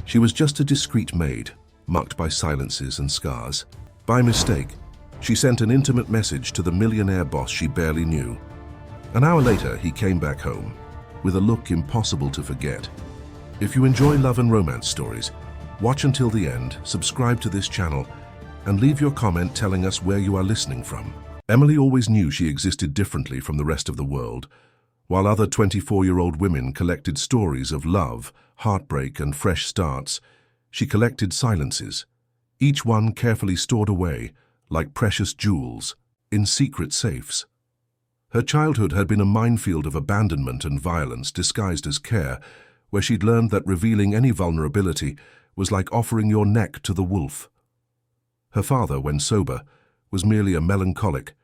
She was just a discreet maid, marked by silences and scars. By mistake, she sent an intimate message to the millionaire boss she barely knew. An hour later, he came back home, with a look impossible to forget. If you enjoy love and romance stories, watch until the end, subscribe to this channel, and leave your comment telling us where you are listening from. Emily always knew she existed differently from the rest of the world. While other 24-year-old women collected stories of love, heartbreak, and fresh starts, she collected silences, each one carefully stored away, like precious jewels, in secret safes. Her childhood had been a minefield of abandonment and violence disguised as care, where she'd learned that revealing any vulnerability was like offering your neck to the wolf. Her father, when sober, was merely a melancholic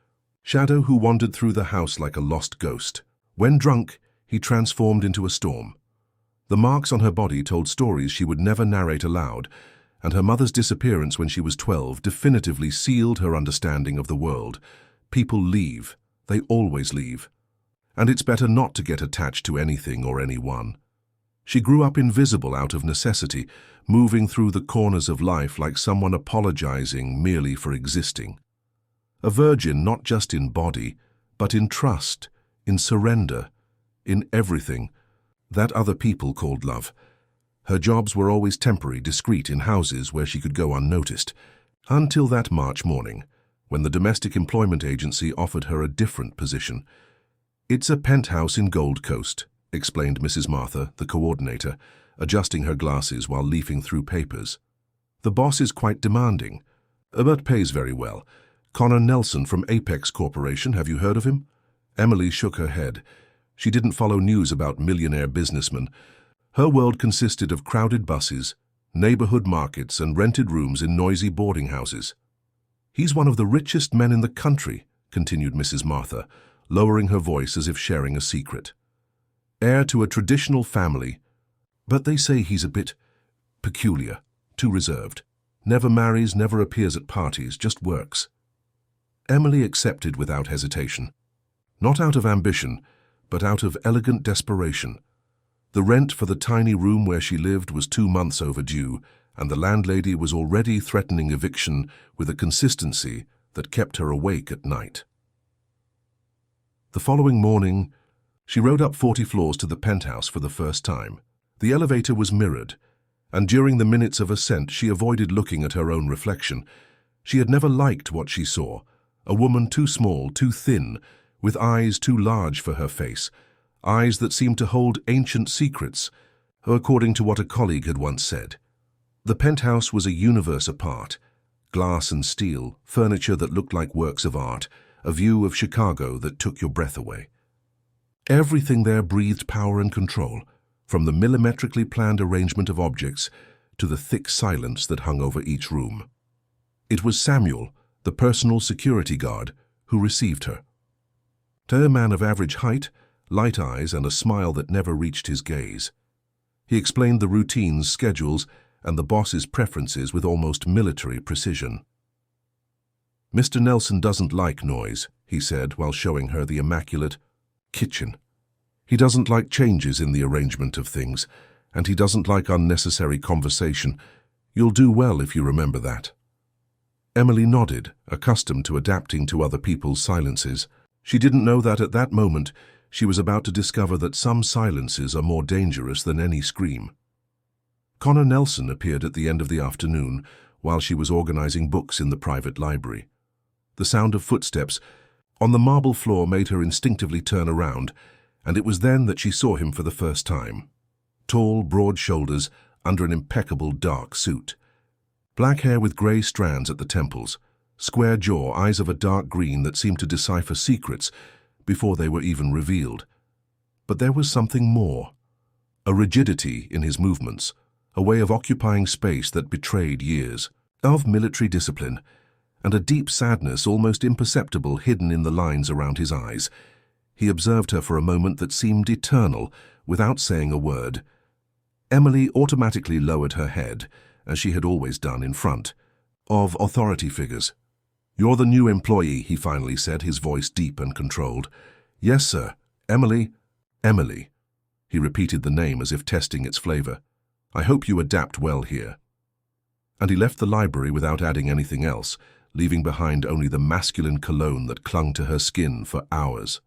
shadow who wandered through the house like a lost ghost. When drunk, he transformed into a storm. The marks on her body told stories she would never narrate aloud, and her mother's disappearance when she was 12 definitively sealed her understanding of the world. People leave. They always leave. And it's better not to get attached to anything or anyone. She grew up invisible out of necessity, moving through the corners of life like someone apologizing merely for existing. A virgin not just in body, but in trust, in surrender, in everything that other people called love. Her jobs were always temporary, discreet, in houses where she could go unnoticed, until that March morning, when the domestic employment agency offered her a different position. "It's a penthouse in Gold Coast," explained Mrs. Martha, the coordinator, adjusting her glasses while leafing through papers. "The boss is quite demanding, but pays very well. Connor Nelson from Apex Corporation, have you heard of him?" Emily shook her head. She didn't follow news about millionaire businessmen. Her world consisted of crowded buses, neighborhood markets, and rented rooms in noisy boarding houses. "He's one of the richest men in the country," continued Mrs. Martha, lowering her voice as if sharing a secret. "Heir to a traditional family, but they say he's a bit peculiar, too reserved. Never marries, never appears at parties, just works." Emily accepted without hesitation. Not out of ambition, but out of elegant desperation. The rent for the tiny room where she lived was 2 months overdue, and the landlady was already threatening eviction with a consistency that kept her awake at night. The following morning, she rode up 40 floors to the penthouse for the first time. The elevator was mirrored, and during the minutes of ascent she avoided looking at her own reflection. She had never liked what she saw, a woman too small, too thin, with eyes too large for her face, eyes that seemed to hold ancient secrets, according to what a colleague had once said. The penthouse was a universe apart, glass and steel, furniture that looked like works of art, a view of Chicago that took your breath away. Everything there breathed power and control, from the millimetrically planned arrangement of objects to the thick silence that hung over each room. It was Samuel, the personal security guard, who received her. A man of average height, light eyes, and a smile that never reached his gaze. He explained the routines, schedules, and the boss's preferences with almost military precision. "Mr. Nelson doesn't like noise," he said while showing her the immaculate kitchen. "He doesn't like changes in the arrangement of things, and he doesn't like unnecessary conversation. You'll do well if you remember that." Emily nodded, accustomed to adapting to other people's silences. She didn't know that at that moment she was about to discover that some silences are more dangerous than any scream. Connor Nelson appeared at the end of the afternoon while she was organizing books in the private library. The sound of footsteps on the marble floor made her instinctively turn around, and it was then that she saw him for the first time. Tall, broad shoulders under an impeccable dark suit. Black hair with grey strands at the temples. Square jaw, eyes of a dark green that seemed to decipher secrets before they were even revealed. But there was something more. A rigidity in his movements, a way of occupying space that betrayed years of military discipline, and a deep sadness almost imperceptible hidden in the lines around his eyes. He observed her for a moment that seemed eternal, without saying a word. Emily automatically lowered her head, as she had always done in front of authority figures. "You're the new employee," he finally said, his voice deep and controlled. "Yes, sir. Emily." "Emily." He repeated the name as if testing its flavor. I hope you adapt well here." And he left the library without adding anything else, leaving behind only the masculine cologne that clung to her skin for hours.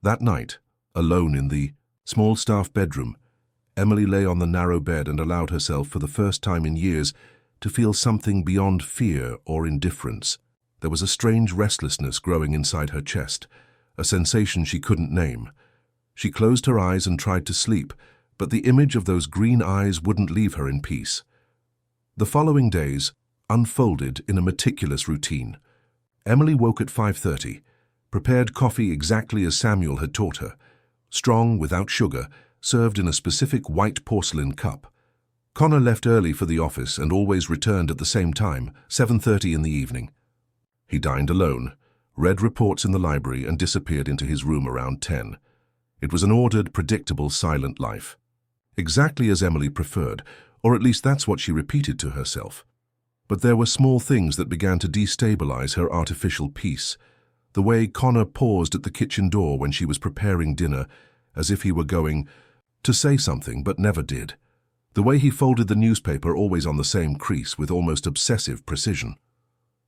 That night, alone in the small staff bedroom, Emily lay on the narrow bed and allowed herself for the first time in years to feel something beyond fear or indifference. There was a strange restlessness growing inside her chest, a sensation she couldn't name. She closed her eyes and tried to sleep, but the image of those green eyes wouldn't leave her in peace. The following days unfolded in a meticulous routine. Emily woke at 5:30, prepared coffee exactly as Samuel had taught her, strong without sugar, served in a specific white porcelain cup. Connor left early for the office and always returned at the same time, 7:30 in the evening. He dined alone, read reports in the library and disappeared into his room around 10. It was an ordered, predictable, silent life. Exactly as Emily preferred, or at least that's what she repeated to herself. But there were small things that began to destabilize her artificial peace. The way Connor paused at the kitchen door when she was preparing dinner, as if he were going to say something but never did. The way he folded the newspaper always on the same crease with almost obsessive precision.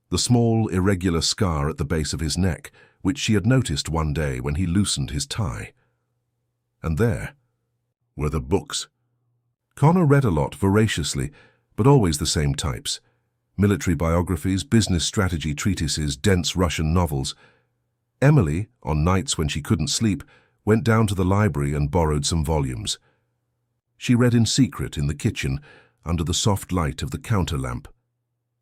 The small, irregular scar at the base of his neck, which she had noticed one day when he loosened his tie. And there were the books. Connor read a lot voraciously, but always the same types. Military biographies, business strategy treatises, dense Russian novels. Emily, on nights when she couldn't sleep, went down to the library and borrowed some volumes. She read in secret in the kitchen, under the soft light of the counter lamp.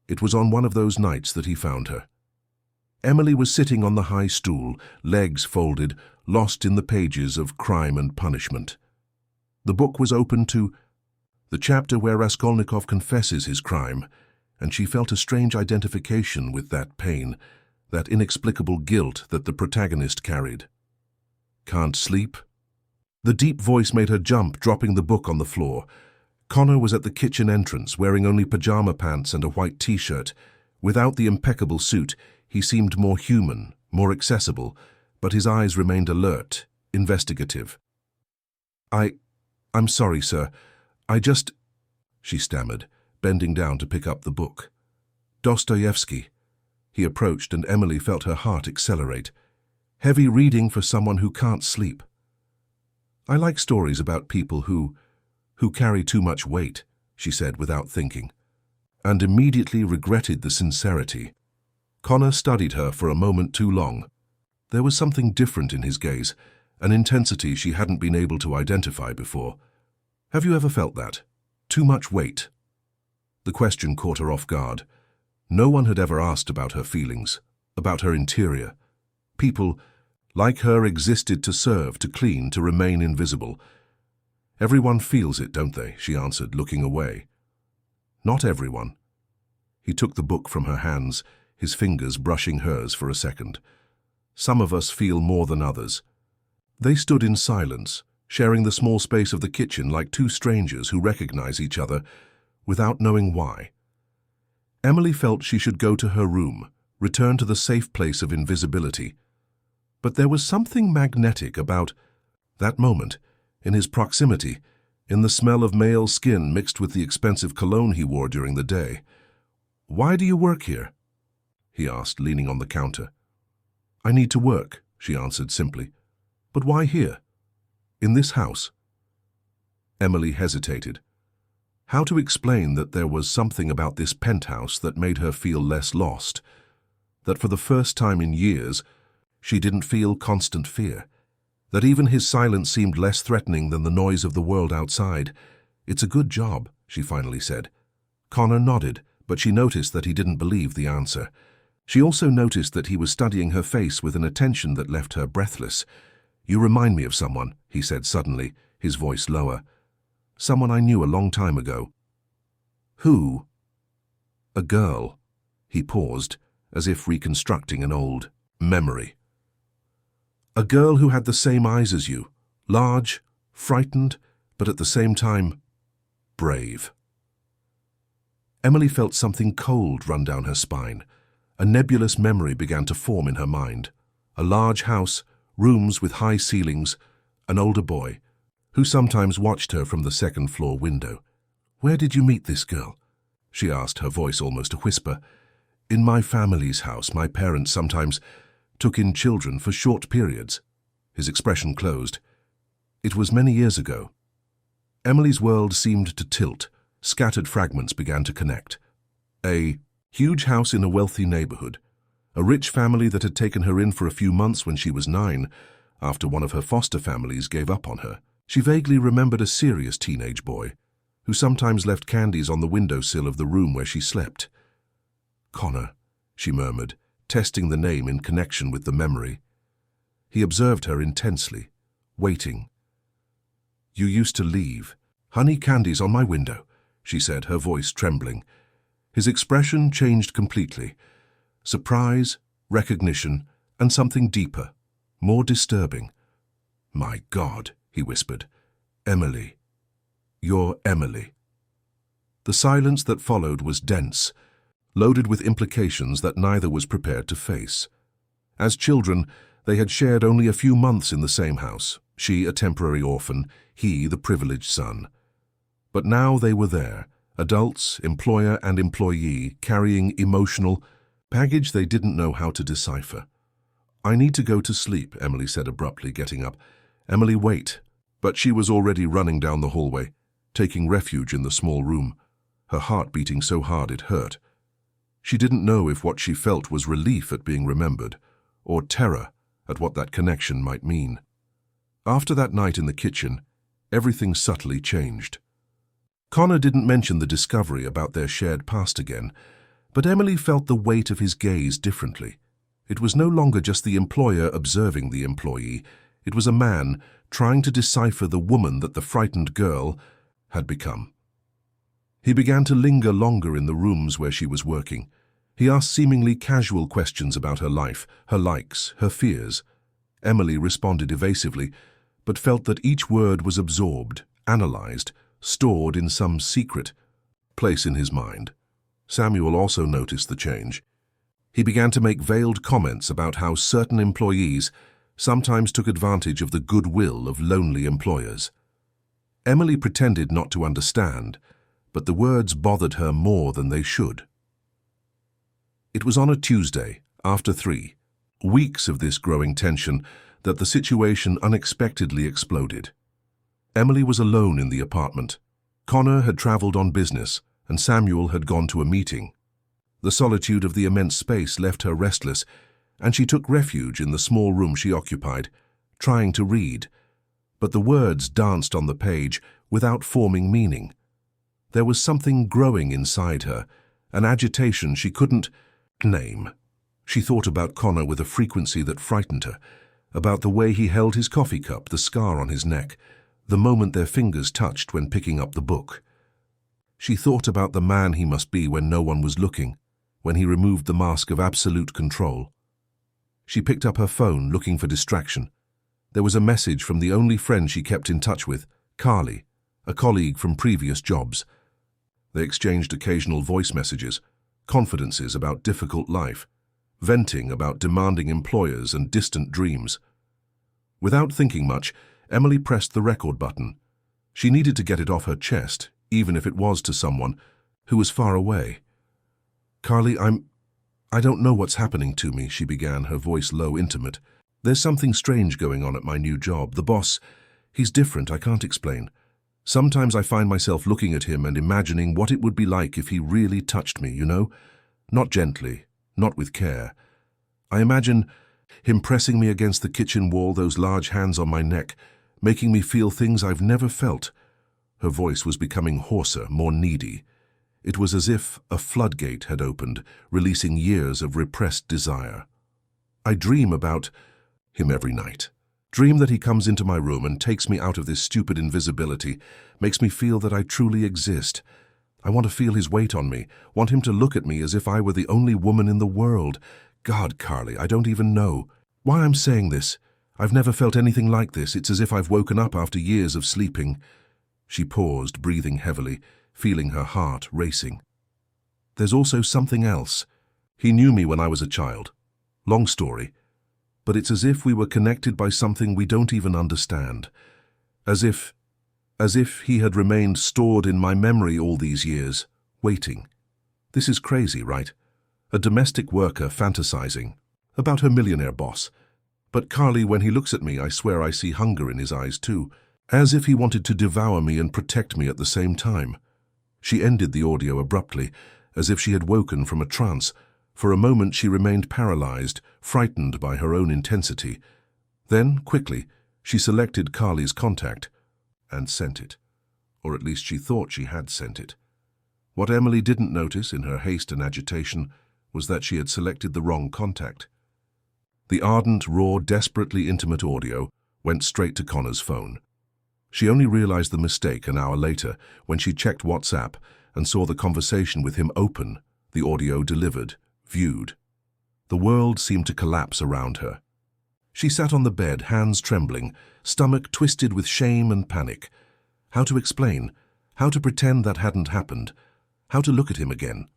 It was on one of those nights that he found her. Emily was sitting on the high stool, legs folded, lost in the pages of Crime and Punishment. The book was open to the chapter where Raskolnikov confesses his crime, and she felt a strange identification with that pain, that inexplicable guilt that the protagonist carried. "Can't sleep?" The deep voice made her jump, dropping the book on the floor. Connor was at the kitchen entrance, wearing only pajama pants and a white t-shirt. Without the impeccable suit, he seemed more human, more accessible, but his eyes remained alert, investigative. I'm sorry, sir. She stammered, bending down to pick up the book. Dostoevsky. He approached, and Emily felt her heart accelerate. Heavy reading for someone who can't sleep. "I like stories about people who carry too much weight," she said without thinking, and immediately regretted the sincerity. Connor studied her for a moment too long. There was something different in his gaze, an intensity she hadn't been able to identify before. "Have you ever felt that? Too much weight?" The question caught her off guard. No one had ever asked about her feelings, about her interior. People like her existed to serve, to clean, to remain invisible. "Everyone feels it, don't they?" she answered, looking away. "Not everyone." He took the book from her hands, his fingers brushing hers for a second. "Some of us feel more than others." They stood in silence, sharing the small space of the kitchen like two strangers who recognize each other without knowing why. Emily felt she should go to her room, return to the safe place of invisibility. But there was something magnetic about that moment, in his proximity, in the smell of male skin mixed with the expensive cologne he wore during the day. "Why do you work here?" he asked, leaning on the counter. "I need to work," she answered simply. "But why here? In this house?" Emily hesitated. How to explain that there was something about this penthouse that made her feel less lost, that for the first time in years she didn't feel constant fear, that even his silence seemed less threatening than the noise of the world outside. "It's a good job," she finally said. Connor nodded, but she noticed that he didn't believe the answer. She also noticed that he was studying her face with an attention that left her breathless. "You remind me of someone," he said suddenly, his voice lower. "Someone I knew a long time ago." "Who?" "A girl." He paused, as if reconstructing an old memory. "A girl who had the same eyes as you, large, frightened, but at the same time, brave." Emily felt something cold run down her spine. A nebulous memory began to form in her mind. A large house, rooms with high ceilings, an older boy, who sometimes watched her from the second-floor window. "Where did you meet this girl?" she asked, her voice almost a whisper. "In my family's house, my parents sometimes took in children for short periods." His expression closed. "It was many years ago." Emily's world seemed to tilt. Scattered fragments began to connect. A huge house in a wealthy neighborhood. A rich family that had taken her in for a few months when she was 9, after one of her foster families gave up on her. She vaguely remembered a serious teenage boy, who sometimes left candies on the windowsill of the room where she slept. "Connor," she murmured, testing the name in connection with the memory. He observed her intensely, waiting. "You used to leave honey candies on my window," she said, her voice trembling. His expression changed completely. Surprise, recognition, and something deeper, more disturbing. "My God," he whispered. "Emily. You're Emily." The silence that followed was dense, loaded with implications that neither was prepared to face. As children, they had shared only a few months in the same house, she a temporary orphan, he the privileged son. But now they were there, adults, employer and employee, carrying emotional baggage they didn't know how to decipher. "I need to go to sleep," Emily said abruptly, getting up. "Emily, wait." But she was already running down the hallway, taking refuge in the small room, her heart beating so hard it hurt. She didn't know if what she felt was relief at being remembered, or terror at what that connection might mean. After that night in the kitchen, everything subtly changed. Connor didn't mention the discovery about their shared past again, but Emily felt the weight of his gaze differently. It was no longer just the employer observing the employee. It was a man trying to decipher the woman that the frightened girl had become. He began to linger longer in the rooms where she was working. He asked seemingly casual questions about her life, her likes, her fears. Emily responded evasively, but felt that each word was absorbed, analyzed, stored in some secret place in his mind. Samuel also noticed the change. He began to make veiled comments about how certain employees sometimes took advantage of the goodwill of lonely employers. Emily pretended not to understand, but the words bothered her more than they should. It was on a Tuesday, after 3 weeks of this growing tension, that the situation unexpectedly exploded. Emily was alone in the apartment. Connor had traveled on business, and Samuel had gone to a meeting. The solitude of the immense space left her restless, and she took refuge in the small room she occupied, trying to read. But the words danced on the page without forming meaning. There was something growing inside her, an agitation she couldn't name. She thought about Connor with a frequency that frightened her, about the way he held his coffee cup, the scar on his neck, the moment their fingers touched when picking up the book. She thought about the man he must be when no one was looking, when he removed the mask of absolute control. She picked up her phone, looking for distraction. There was a message from the only friend she kept in touch with, Carly, a colleague from previous jobs. They exchanged occasional voice messages, confidences about difficult life, venting about demanding employers and distant dreams. Without thinking much, Emily pressed the record button. She needed to get it off her chest, even if it was to someone who was far away. "Carly, I don't know what's happening to me," she began, her voice low, intimate. "There's something strange going on at my new job. The boss, he's different, I can't explain. Sometimes I find myself looking at him and imagining what it would be like if he really touched me, you know? Not gently, not with care. I imagine him pressing me against the kitchen wall, those large hands on my neck, making me feel things I've never felt." Her voice was becoming hoarser, more needy. It was as if a floodgate had opened, releasing years of repressed desire. "I dream about him every night. Dream that he comes into my room and takes me out of this stupid invisibility, makes me feel that I truly exist. I want to feel his weight on me, want him to look at me as if I were the only woman in the world. God, Carly, I don't even know why I'm saying this. I've never felt anything like this. It's as if I've woken up after years of sleeping." She paused, breathing heavily, feeling her heart racing. "There's also something else. He knew me when I was a child. Long story. But it's as if we were connected by something we don't even understand. As if as if he had remained stored in my memory all these years, waiting. This is crazy, right? A domestic worker fantasizing about her millionaire boss. But Carly, when he looks at me, I swear I see hunger in his eyes too, as if he wanted to devour me and protect me at the same time. She ended the audio abruptly, as if she had woken from a trance. For a moment she remained paralyzed, frightened by her own intensity. Then, quickly, she selected Carly's contact and sent it. Or at least she thought she had sent it. What Emily didn't notice in her haste and agitation was that she had selected the wrong contact. The ardent, raw, desperately intimate audio went straight to Connor's phone. She only realized the mistake an hour later when she checked WhatsApp and saw the conversation with him open, the audio delivered, viewed. The world seemed to collapse around her. She sat on the bed, hands trembling, stomach twisted with shame and panic. How to explain? How to pretend that hadn't happened? How to look at him again?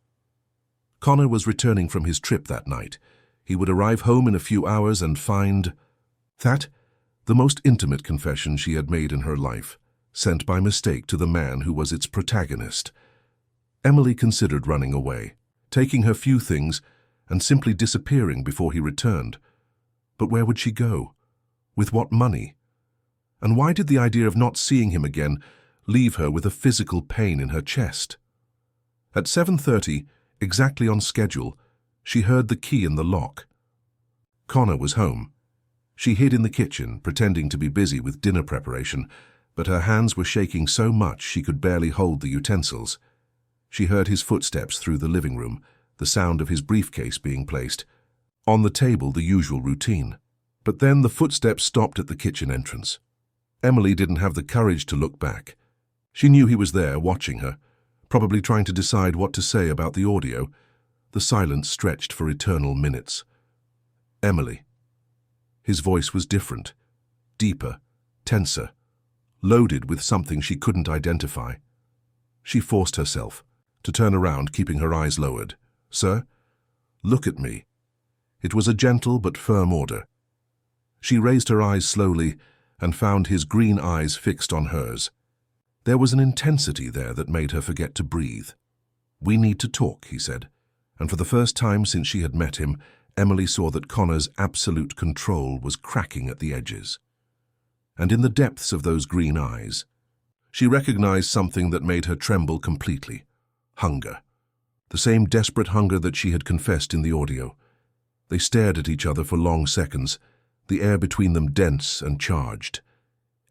Connor was returning from his trip that night. He would arrive home in a few hours and find that, the most intimate confession she had made in her life, sent by mistake to the man who was its protagonist. Emily considered running away, taking her few things and simply disappearing before he returned. But where would she go? With what money? And why did the idea of not seeing him again leave her with a physical pain in her chest? At 7:30, exactly on schedule, she heard the key in the lock. Connor was home. She hid in the kitchen, pretending to be busy with dinner preparation, but her hands were shaking so much she could barely hold the utensils. She heard his footsteps through the living room, the sound of his briefcase being placed. On the table, the usual routine. But then the footsteps stopped at the kitchen entrance. Emily didn't have the courage to look back. She knew he was there, watching her, probably trying to decide what to say about the audio. The silence stretched for eternal minutes. Emily. His voice was different, deeper, tenser, loaded with something she couldn't identify. She forced herself to turn around, keeping her eyes lowered. "Sir, look at me." It was a gentle but firm order. She raised her eyes slowly and found his green eyes fixed on hers. There was an intensity there that made her forget to breathe. "We need to talk," he said, and for the first time since she had met him, Emily saw that Connor's absolute control was cracking at the edges. And in the depths of those green eyes, she recognized something that made her tremble completely. Hunger. The same desperate hunger that she had confessed in the audio. They stared at each other for long seconds, the air between them dense and charged.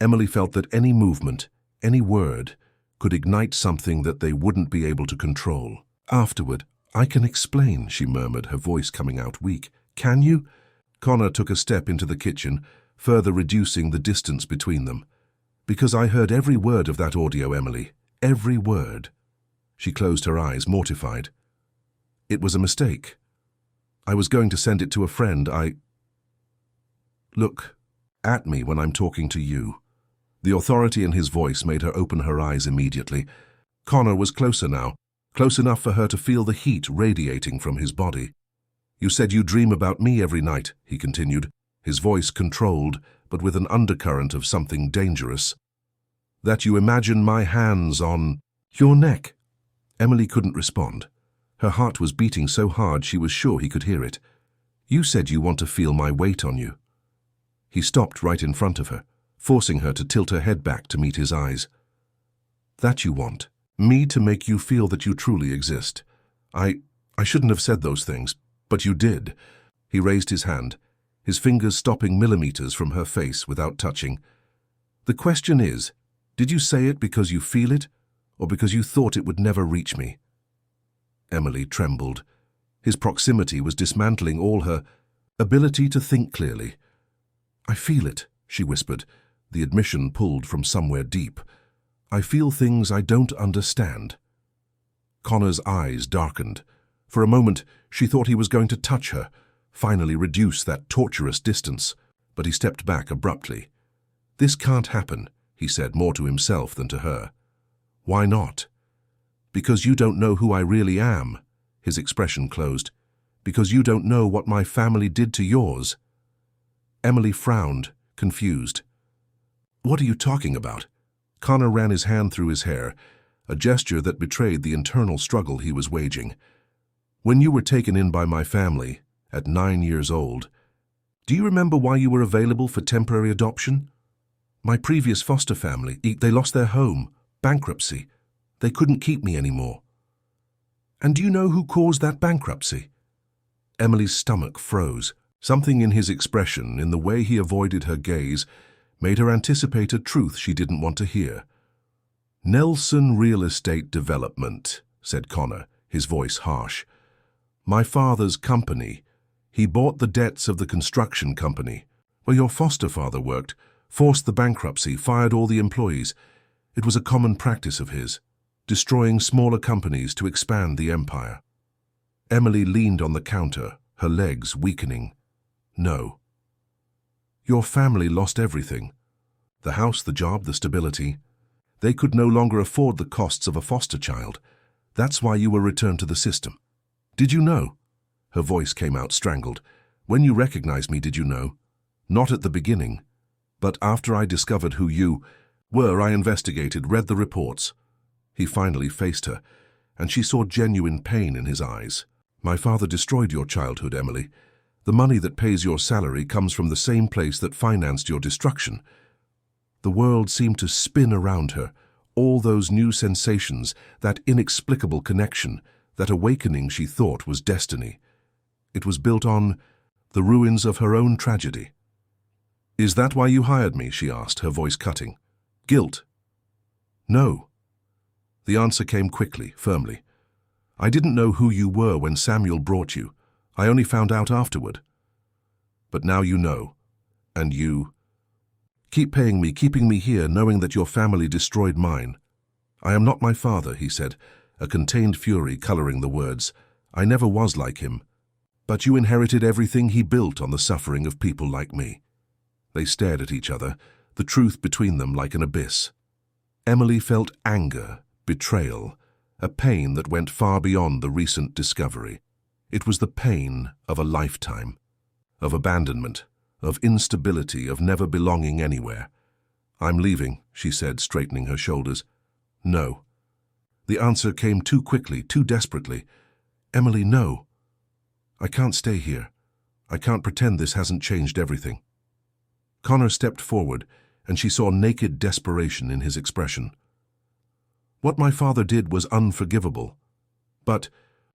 Emily felt that any movement, any word, could ignite something that they wouldn't be able to control. "Afterward, I can explain," she murmured, her voice coming out weak. "Can you?" Connor took a step into the kitchen, further reducing the distance between them. "Because I heard every word of that audio, Emily. Every word." She closed her eyes, mortified. "It was a mistake. I was going to send it to a friend. Look at me when I'm talking to you." The authority in his voice made her open her eyes immediately. Connor was closer now, close enough for her to feel the heat radiating from his body. "You said you dream about me every night," he continued, his voice controlled, but with an undercurrent of something dangerous. "That you imagine my hands on your neck." Emily couldn't respond. Her heart was beating so hard she was sure he could hear it. "You said you want to feel my weight on you." He stopped right in front of her, forcing her to tilt her head back to meet his eyes. "That you want me to make you feel that you truly exist. I shouldn't have said those things, but you did." He raised his hand, his fingers stopping millimeters from her face without touching. "The question is, did you say it because you feel it, or because you thought it would never reach me?" Emily trembled. His proximity was dismantling all her ability to think clearly. "I feel it," she whispered, the admission pulled from somewhere deep. "I feel things I don't understand." Connor's eyes darkened. For a moment, she thought he was going to touch her, finally reduce that torturous distance, but he stepped back abruptly. "This can't happen," he said, more to himself than to her. "Why not?" "Because you don't know who I really am." His expression closed. "Because you don't know what my family did to yours." Emily frowned, confused. "What are you talking about?" Connor ran his hand through his hair, a gesture that betrayed the internal struggle he was waging. When you were taken in by my family, at 9 years old, do you remember why you were available for temporary adoption? My previous foster family, they lost their home, bankruptcy. They couldn't keep me anymore. And do you know who caused that bankruptcy? Emily's stomach froze. Something in his expression, in the way he avoided her gaze, made her anticipate a truth she didn't want to hear. Nelson Real Estate Development, said Connor, his voice harsh. My father's company. He bought the debts of the construction company, where your foster father worked, forced the bankruptcy, fired all the employees. It was a common practice of his, destroying smaller companies to expand the empire. Emily leaned on the counter, her legs weakening. No. Your family lost everything. The house, the job, the stability. They could no longer afford the costs of a foster child. That's why you were returned to the system. Did you know? Her voice came out strangled. When you recognized me, did you know? Not at the beginning. But after I discovered who you were, I investigated, read the reports. He finally faced her, and she saw genuine pain in his eyes. My father destroyed your childhood, Emily. The money that pays your salary comes from the same place that financed your destruction. The world seemed to spin around her, all those new sensations, that inexplicable connection, that awakening she thought was destiny. It was built on the ruins of her own tragedy. Is that why you hired me? She asked, her voice cutting. Guilt? No. The answer came quickly, firmly. I didn't know who you were when Samuel brought you. I only found out afterward. But now you know. And you keep paying me, keeping me here, knowing that your family destroyed mine. I am not my father, he said, a contained fury coloring the words. I never was like him. But you inherited everything he built on the suffering of people like me. They stared at each other, the truth between them like an abyss. Emily felt anger, betrayal, a pain that went far beyond the recent discovery. It was the pain of a lifetime, of abandonment, of instability, of never belonging anywhere. I'm leaving, she said, straightening her shoulders. No. The answer came too quickly, too desperately. Emily, no. I can't stay here. I can't pretend this hasn't changed everything. Connor stepped forward, and she saw naked desperation in his expression. What my father did was unforgivable. But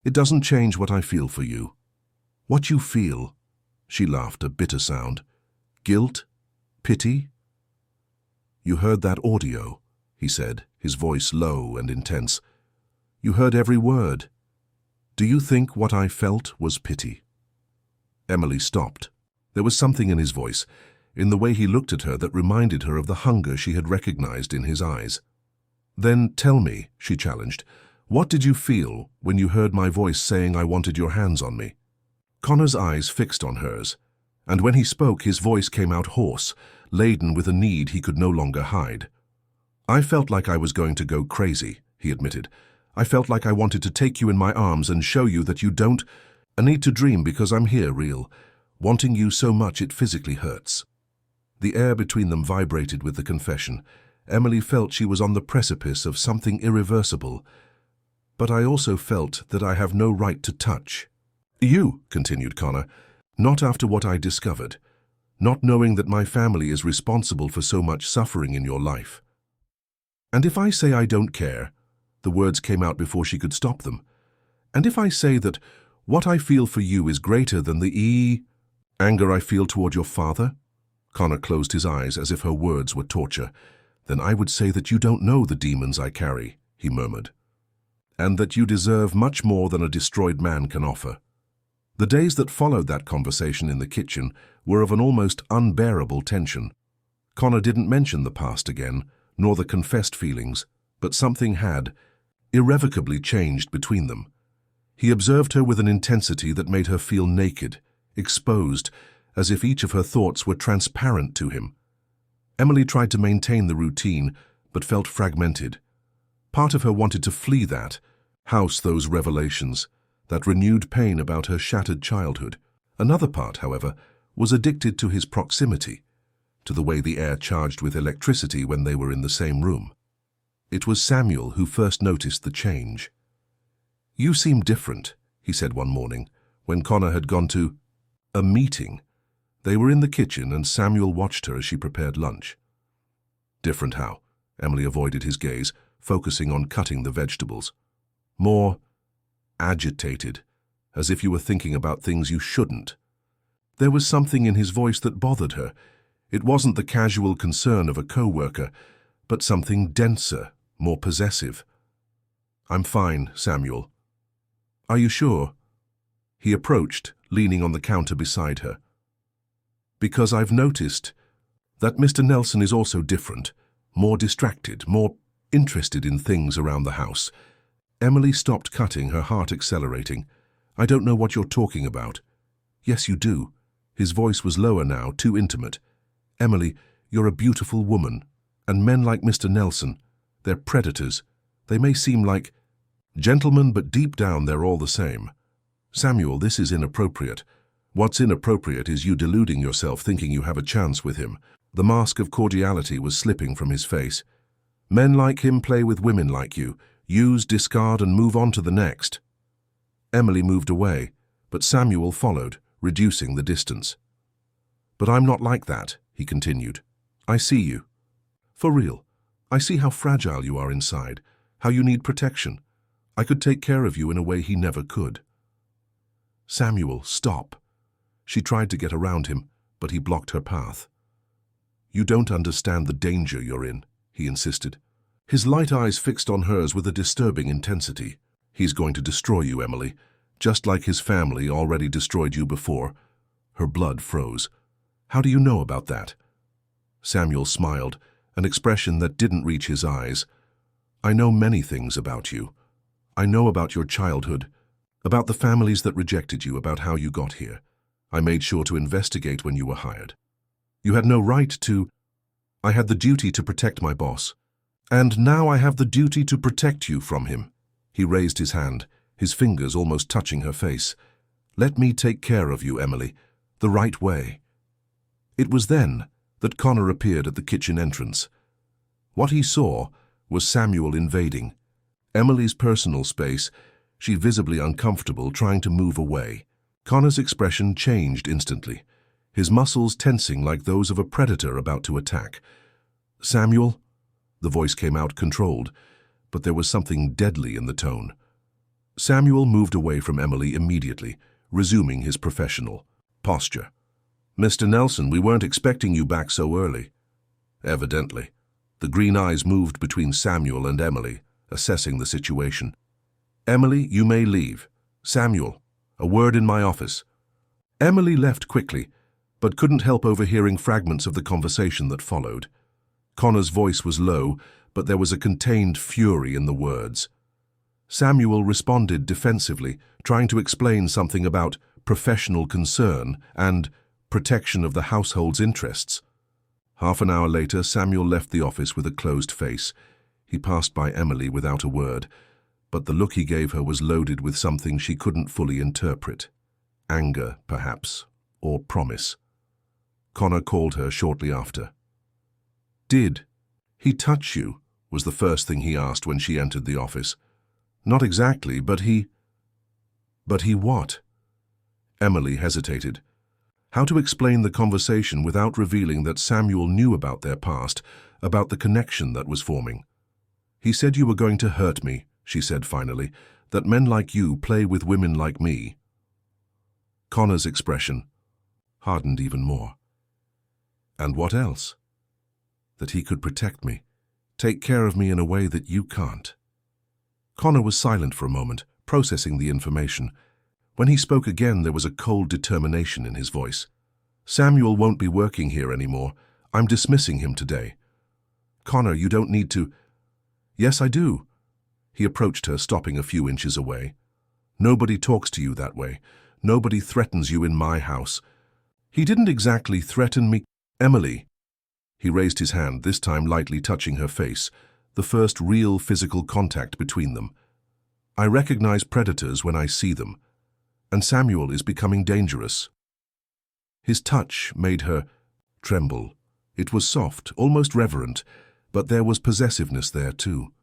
it doesn't change what I feel for you. What you feel, she laughed, a bitter sound. Guilt? Pity? You heard that audio, he said, his voice low and intense. You heard every word. Do you think what I felt was pity? Emily stopped. There was something in his voice, in the way he looked at her, that reminded her of the hunger she had recognized in his eyes. Then tell me, she challenged, what did you feel when you heard my voice saying I wanted your hands on me? Connor's eyes fixed on hers, and when he spoke his voice came out hoarse, laden with a need he could no longer hide. I felt like I was going to go crazy, he admitted. I felt like I wanted to take you in my arms and show you that you don't need to dream because I'm here, real, wanting you so much it physically hurts. The air between them vibrated with the confession. Emily felt she was on the precipice of something irreversible. But I also felt that I have no right to touch. You, continued Connor, not after what I discovered, not knowing that my family is responsible for so much suffering in your life. And if I say I don't care, the words came out before she could stop them. And if I say that what I feel for you is greater than the anger I feel toward your father? Connor closed his eyes as if her words were torture. Then I would say that you don't know the demons I carry, he murmured, and that you deserve much more than a destroyed man can offer. The days that followed that conversation in the kitchen were of an almost unbearable tension. Connor didn't mention the past again, nor the confessed feelings, but something had irrevocably changed between them. He observed her with an intensity that made her feel naked, exposed, as if each of her thoughts were transparent to him. Emily tried to maintain the routine, but felt fragmented. Part of her wanted to flee that, house those revelations, that renewed pain about her shattered childhood. Another part, however, was addicted to his proximity, to the way the air charged with electricity when they were in the same room. It was Samuel who first noticed the change. "You seem different," he said one morning, when Connor had gone to a meeting. They were in the kitchen and Samuel watched her as she prepared lunch. "Different how?" Emily avoided his gaze, focusing on cutting the vegetables. "More agitated, as if you were thinking about things you shouldn't." There was something in his voice that bothered her. It wasn't the casual concern of a co-worker, but something denser, more possessive. "I'm fine, Samuel." "Are you sure?" He approached, leaning on the counter beside her. "Because I've noticed that Mr. Nelson is also different, more distracted, more interested in things around the house." Emily stopped cutting, her heart accelerating. "I don't know what you're talking about." "Yes, you do." His voice was lower now, too intimate. "Emily, you're a beautiful woman, and men like Mr. Nelson, they're predators. They may seem like gentlemen, but deep down they're all the same." "Samuel, this is inappropriate." "What's inappropriate is you deluding yourself thinking you have a chance with him." The mask of cordiality was slipping from his face. "Men like him play with women like you. Use, discard, and move on to the next." Emily moved away, but Samuel followed, reducing the distance. "But I'm not like that," he continued. "I see you. For real. I see how fragile you are inside, how you need protection. I could take care of you in a way he never could." "Samuel, stop." She tried to get around him, but he blocked her path. "You don't understand the danger you're in," he insisted. His light eyes fixed on hers with a disturbing intensity. "He's going to destroy you, Emily, just like his family already destroyed you before." Her blood froze. "How do you know about that?" Samuel smiled, an expression that didn't reach his eyes. "I know many things about you. I know about your childhood, about the families that rejected you, about how you got here. I made sure to investigate when you were hired. You had no right to. I had the duty to protect my boss. And now I have the duty to protect you from him." He raised his hand, his fingers almost touching her face. "Let me take care of you, Emily, the right way." It was then that Connor appeared at the kitchen entrance. What he saw was Samuel invading Emily's personal space, she visibly uncomfortable, trying to move away. Connor's expression changed instantly, his muscles tensing like those of a predator about to attack. "Samuel?" The voice came out controlled, but there was something deadly in the tone. Samuel moved away from Emily immediately, resuming his professional posture. "Mr. Nelson, we weren't expecting you back so early." Evidently. The green eyes moved between Samuel and Emily, assessing the situation. "Emily, you may leave. Samuel, a word in my office." Emily left quickly, but couldn't help overhearing fragments of the conversation that followed. Connor's voice was low, but there was a contained fury in the words. Samuel responded defensively, trying to explain something about professional concern and protection of the household's interests. Half an hour later, Samuel left the office with a closed face. He passed by Emily without a word, but the look he gave her was loaded with something she couldn't fully interpret. Anger, perhaps, or promise. Connor called her shortly after. "Did he touch you?" was the first thing he asked when she entered the office. "Not exactly, but he..." "But he what?" Emily hesitated. How to explain the conversation without revealing that Samuel knew about their past, about the connection that was forming. "He said you were going to hurt me," she said finally, "that men like you play with women like me." Connor's expression hardened even more. "And what else?" "That he could protect me, take care of me in a way that you can't." Connor was silent for a moment, processing the information. When he spoke again, there was a cold determination in his voice. "Samuel won't be working here anymore. I'm dismissing him today." "Connor, you don't need to..." "Yes, I do." He approached her, stopping a few inches away. "Nobody talks to you that way. Nobody threatens you in my house." "He didn't exactly threaten me." "Emily." He raised his hand, this time lightly touching her face, the first real physical contact between them. "I recognize predators when I see them, and Samuel is becoming dangerous." His touch made her tremble. It was soft, almost reverent, but there was possessiveness there too.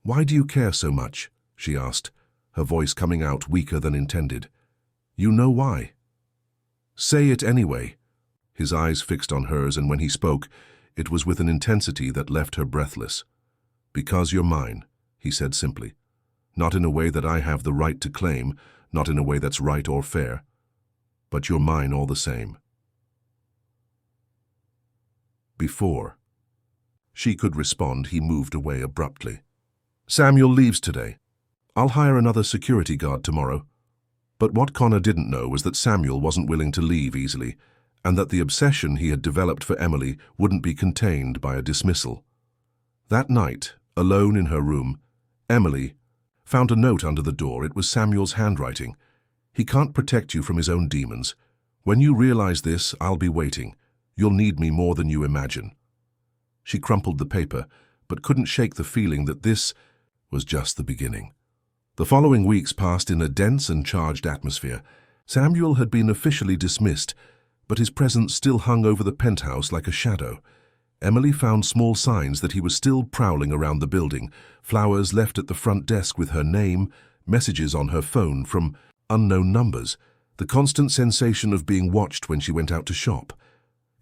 "Why do you care so much?" she asked, her voice coming out weaker than intended. "You know why." "Say it anyway." His eyes fixed on hers, and when he spoke, it was with an intensity that left her breathless. "Because you're mine," he said simply. "Not in a way that I have the right to claim, not in a way that's right or fair. But you're mine all the same." Before she could respond, he moved away abruptly. "Samuel leaves today. I'll hire another security guard tomorrow." But what Connor didn't know was that Samuel wasn't willing to leave easily, and that the obsession he had developed for Emily wouldn't be contained by a dismissal. That night, alone in her room, Emily found a note under the door. It was Samuel's handwriting. "He can't protect you from his own demons. When you realize this, I'll be waiting. You'll need me more than you imagine." She crumpled the paper, but couldn't shake the feeling that this was just the beginning. The following weeks passed in a dense and charged atmosphere. Samuel had been officially dismissed, but his presence still hung over the penthouse like a shadow. Emily found small signs that he was still prowling around the building, flowers left at the front desk with her name, messages on her phone from unknown numbers, the constant sensation of being watched when she went out to shop.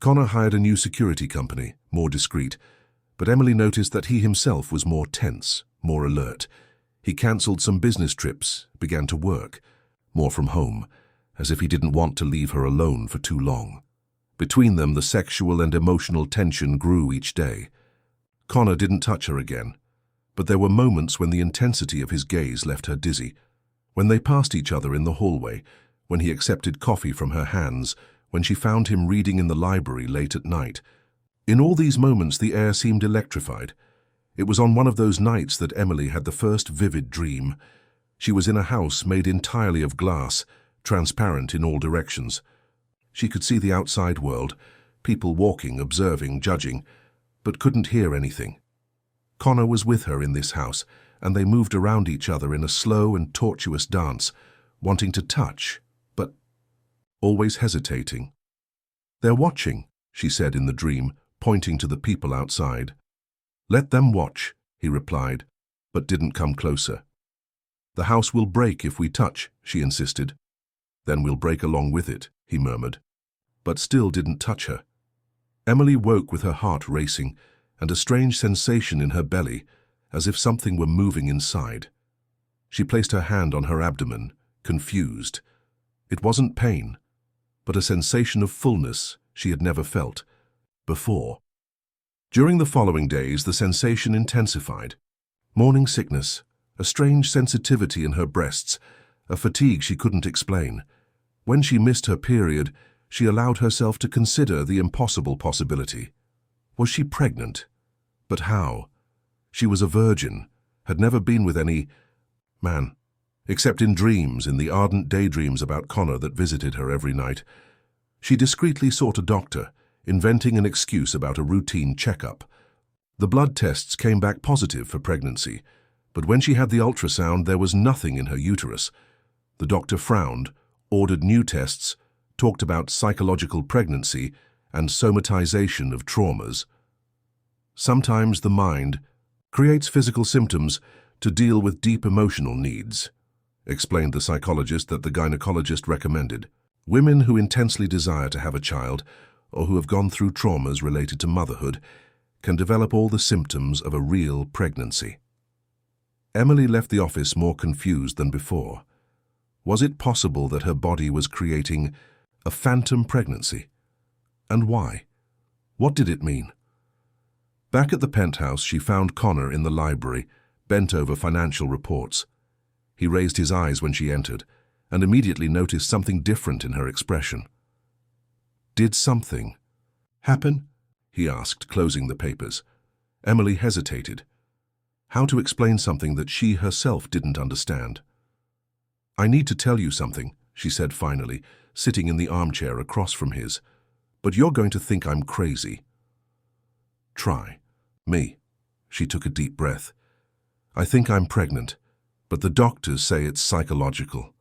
Connor hired a new security company, more discreet, but Emily noticed that he himself was more tense, more alert. He cancelled some business trips, began to work, more from home, as if he didn't want to leave her alone for too long. Between them, the sexual and emotional tension grew each day. Connor didn't touch her again, but there were moments when the intensity of his gaze left her dizzy. When they passed each other in the hallway, when he accepted coffee from her hands, when she found him reading in the library late at night. In all these moments, the air seemed electrified. It was on one of those nights that Emily had the first vivid dream. She was in a house made entirely of glass, transparent in all directions. She could see the outside world, people walking, observing, judging, but couldn't hear anything. Connor was with her in this house, and they moved around each other in a slow and tortuous dance, wanting to touch, but always hesitating. "They're watching," she said in the dream, pointing to the people outside. "Let them watch," he replied, but didn't come closer. "The house will break if we touch," she insisted. "Then we'll break along with it," he murmured, but still didn't touch her. Emily woke with her heart racing and a strange sensation in her belly, as if something were moving inside. She placed her hand on her abdomen, confused. It wasn't pain, but a sensation of fullness she had never felt before. During the following days, the sensation intensified. Morning sickness, a strange sensitivity in her breasts, a fatigue she couldn't explain. When she missed her period, she allowed herself to consider the impossible possibility. Was she pregnant? But how? She was a virgin, had never been with any man, except in dreams, in the ardent daydreams about Connor that visited her every night. She discreetly sought a doctor, inventing an excuse about a routine checkup. The blood tests came back positive for pregnancy, but when she had the ultrasound, there was nothing in her uterus. The doctor frowned, ordered new tests, talked about psychological pregnancy and somatization of traumas. Sometimes the mind creates physical symptoms to deal with deep emotional needs, explained the psychologist that the gynecologist recommended. Women who intensely desire to have a child or who have gone through traumas related to motherhood can develop all the symptoms of a real pregnancy. Emily left the office more confused than before. Was it possible that her body was creating a phantom pregnancy? And why? What did it mean? Back at the penthouse, she found Connor in the library, bent over financial reports. He raised his eyes when she entered, and immediately noticed something different in her expression. "Did something happen?" he asked, closing the papers. Emily hesitated. How to explain something that she herself didn't understand? "I need to tell you something," she said finally, sitting in the armchair across from his. "But you're going to think I'm crazy." "Try me." She took a deep breath. "I think I'm pregnant, but the doctors say it's psychological."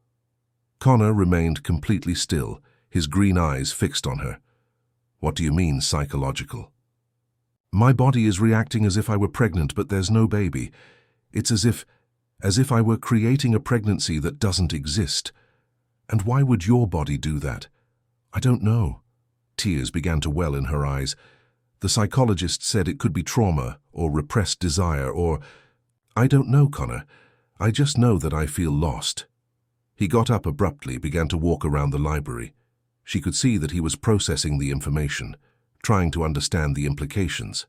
Connor remained completely still, his green eyes fixed on her. "What do you mean, psychological?" "My body is reacting as if I were pregnant, but there's no baby. It's as if I were creating a pregnancy that doesn't exist. And why would your body do that? I don't know. Tears began to well in her eyes. The psychologist said it could be trauma or repressed desire or... I don't know, Connor. I just know that I feel lost. He got up abruptly, began to walk around the library. She could see that he was processing the information, trying to understand the implications.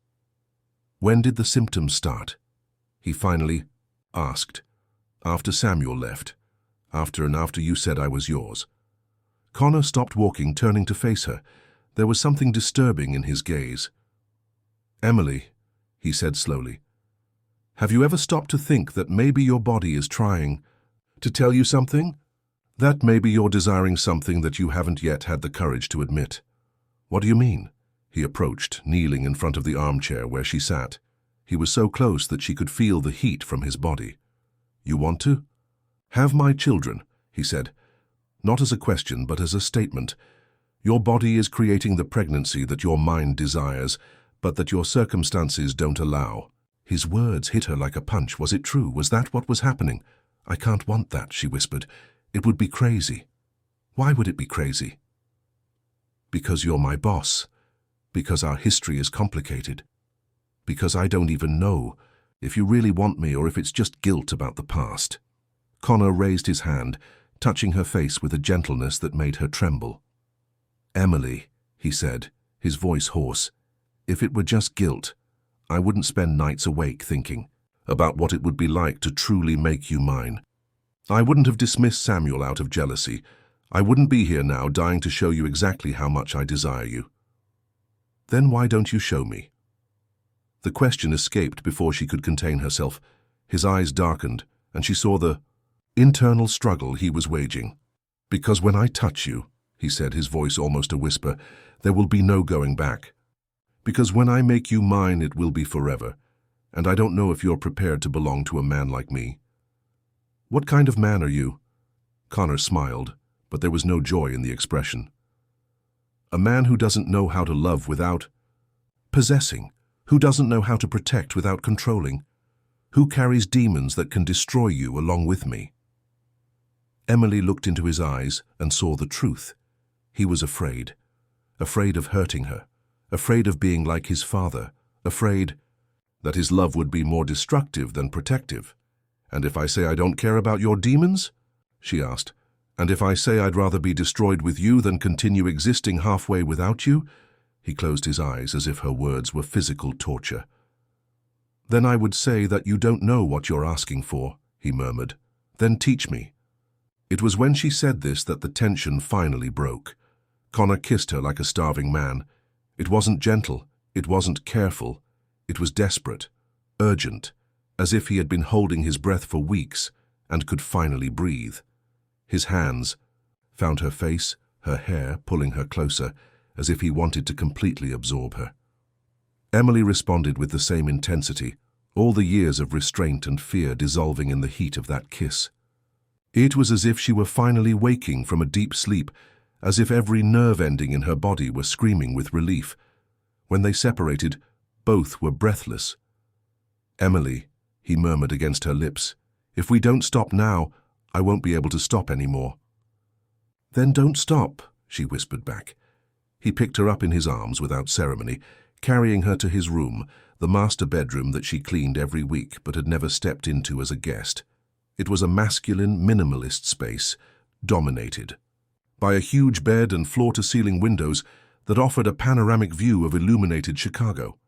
When did the symptoms start? He finally asked. After Samuel left. After you said I was yours. Connor stopped walking, turning to face her. There was something disturbing in his gaze. Emily, he said slowly, have you ever stopped to think that maybe your body is trying to tell you something? That maybe you're desiring something that you haven't yet had the courage to admit. What do you mean? He approached, kneeling in front of the armchair where she sat. He was so close that she could feel the heat from his body. You want to? Have my children, he said. Not as a question, but as a statement. Your body is creating the pregnancy that your mind desires, but that your circumstances don't allow. His words hit her like a punch. Was it true? Was that what was happening? I can't want that, she whispered. It would be crazy. Why would it be crazy? Because you're my boss. Because our history is complicated. Because I don't even know if you really want me or if it's just guilt about the past. Connor raised his hand, touching her face with a gentleness that made her tremble. Emily, he said, his voice hoarse, if it were just guilt, I wouldn't spend nights awake thinking about what it would be like to truly make you mine. I wouldn't have dismissed Samuel out of jealousy. I wouldn't be here now dying to show you exactly how much I desire you. Then why don't you show me? The question escaped before she could contain herself. His eyes darkened, and she saw the internal struggle he was waging. Because when I touch you, he said, his voice almost a whisper, there will be no going back. Because when I make you mine, it will be forever, and I don't know if you're prepared to belong to a man like me. What kind of man are you? Connor smiled, but there was no joy in the expression. A man who doesn't know how to love without possessing, who doesn't know how to protect without controlling, who carries demons that can destroy you along with me. Emily looked into his eyes and saw the truth. He was afraid of hurting her, afraid of being like his father, afraid that his love would be more destructive than protective. And if I say I don't care about your demons? She asked. And if I say I'd rather be destroyed with you than continue existing halfway without you? He closed his eyes as if her words were physical torture. Then I would say that you don't know what you're asking for, he murmured. Then teach me. It was when she said this that the tension finally broke. Connor kissed her like a starving man. It wasn't gentle, it wasn't careful, it was desperate, urgent, as if he had been holding his breath for weeks and could finally breathe. His hands found her face, her hair, pulling her closer, as if he wanted to completely absorb her. Emily responded with the same intensity, all the years of restraint and fear dissolving in the heat of that kiss. It was as if she were finally waking from a deep sleep, as if every nerve ending in her body were screaming with relief. When they separated, both were breathless. Emily, he murmured against her lips, if we don't stop now, I won't be able to stop anymore. Then don't stop, she whispered back. He picked her up in his arms without ceremony, carrying her to his room, the master bedroom that she cleaned every week but had never stepped into as a guest. It was a masculine, minimalist space, dominated by a huge bed and floor-to-ceiling windows that offered a panoramic view of illuminated Chicago.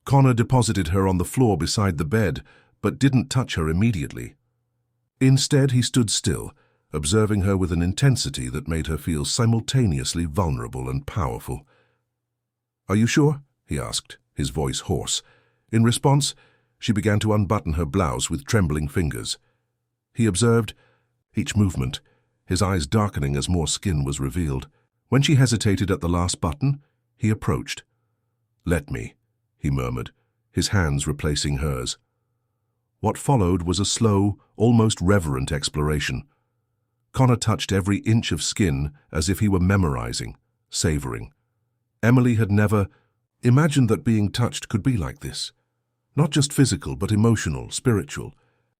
Connor deposited her on the floor beside the bed, but didn't touch her immediately. Instead, he stood still, observing her with an intensity that made her feel simultaneously vulnerable and powerful. Are you sure? He asked, his voice hoarse. In response, she began to unbutton her blouse with trembling fingers. He observed each movement, his eyes darkening as more skin was revealed. When she hesitated at the last button, he approached. Let me, he murmured, his hands replacing hers. What followed was a slow, almost reverent exploration. Connor touched every inch of skin as if he were memorizing, savoring. Emily had never imagined that being touched could be like this. Not just physical, but emotional, spiritual.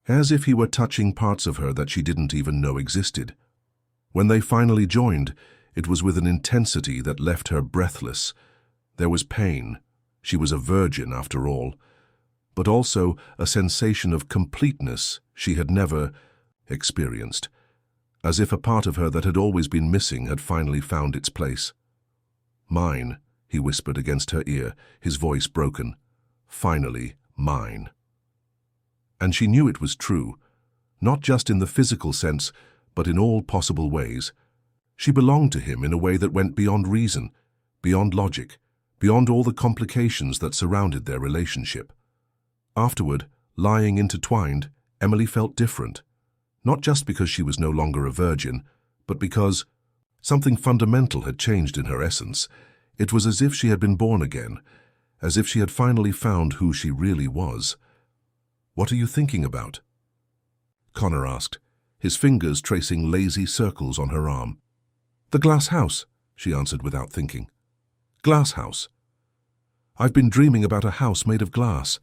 as if he were touching parts of her that she didn't even know existed. When they finally joined, it was with an intensity that left her breathless. There was pain. She was a virgin, after all. But also a sensation of completeness she had never experienced, as if a part of her that had always been missing had finally found its place. "Mine," he whispered against her ear, his voice broken. "Finally, mine." And she knew it was true, not just in the physical sense, but in all possible ways. She belonged to him in a way that went beyond reason, beyond logic, beyond all the complications that surrounded their relationship. Afterward, lying intertwined, Emily felt different, not just because she was no longer a virgin, but because something fundamental had changed in her essence. It was as if she had been born again, as if she had finally found who she really was. "What are you thinking about?" Connor asked, his fingers tracing lazy circles on her arm. "The glass house," she answered without thinking. "Glass house. I've been dreaming about a house made of glass.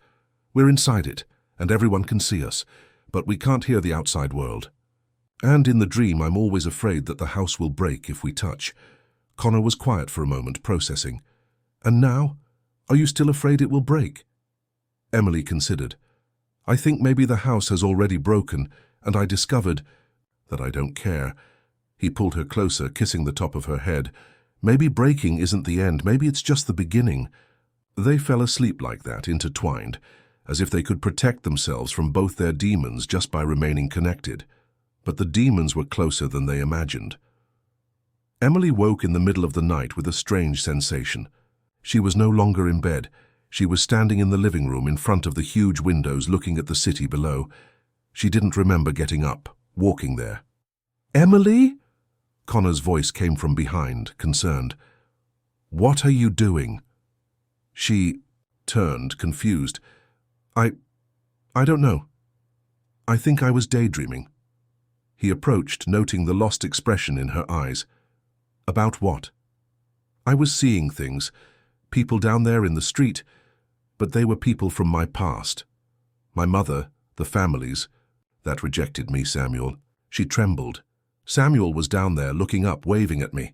We're inside it, and everyone can see us, but we can't hear the outside world. And in the dream, I'm always afraid that the house will break if we touch." Connor was quiet for a moment, processing. "And now? Are you still afraid it will break?" Emily considered. "I think maybe the house has already broken, and I discovered that I don't care." He pulled her closer, kissing the top of her head. "Maybe breaking isn't the end, maybe it's just the beginning." They fell asleep like that, intertwined, as if they could protect themselves from both their demons just by remaining connected. But the demons were closer than they imagined. Emily woke in the middle of the night with a strange sensation. She was no longer in bed. She was standing in the living room in front of the huge windows looking at the city below. She didn't remember getting up, walking there. "Emily?" Connor's voice came from behind, concerned. "What are you doing?" She turned, confused. I don't know. I think I was daydreaming." He approached, noting the lost expression in her eyes. "About what?" "I was seeing things. People down there in the street. But they were people from my past. My mother, the families, that rejected me, Samuel." She trembled. Samuel was down there, looking up, waving at me.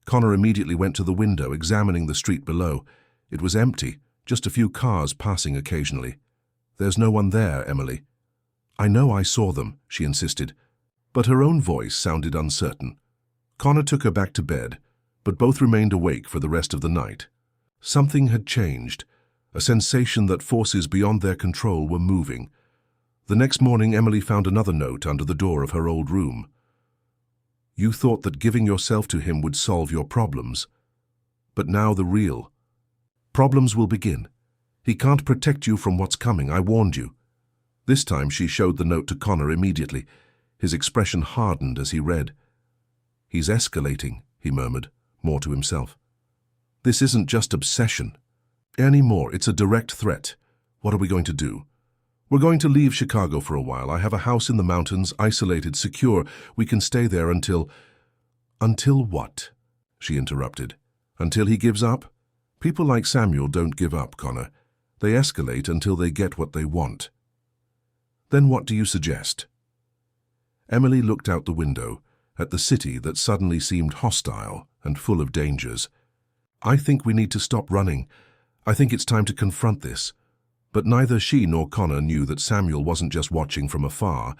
Connor immediately went to the window, examining the street below. It was empty, just a few cars passing occasionally. "There's no one there, Emily." "I know I saw them," she insisted. But her own voice sounded uncertain. Connor took her back to bed, but both remained awake for the rest of the night. Something had changed, a sensation that forces beyond their control were moving. The next morning, Emily found another note under the door of her old room. "You thought that giving yourself to him would solve your problems. But now the real problems will begin. He can't protect you from what's coming, I warned you." This time she showed the note to Connor immediately. His expression hardened as he read. "He's escalating," he murmured, more to himself. "This isn't just obsession anymore, it's a direct threat. What are we going to do?" "We're going to leave Chicago for a while. I have a house in the mountains, isolated, secure. We can stay there until—" "Until what?" she interrupted. "Until he gives up? People like Samuel don't give up, Connor. They escalate until they get what they want." "Then what do you suggest?" Emily looked out the window, at the city that suddenly seemed hostile and full of dangers. "I think we need to stop running. I think it's time to confront this." But neither she nor Connor knew that Samuel wasn't just watching from afar.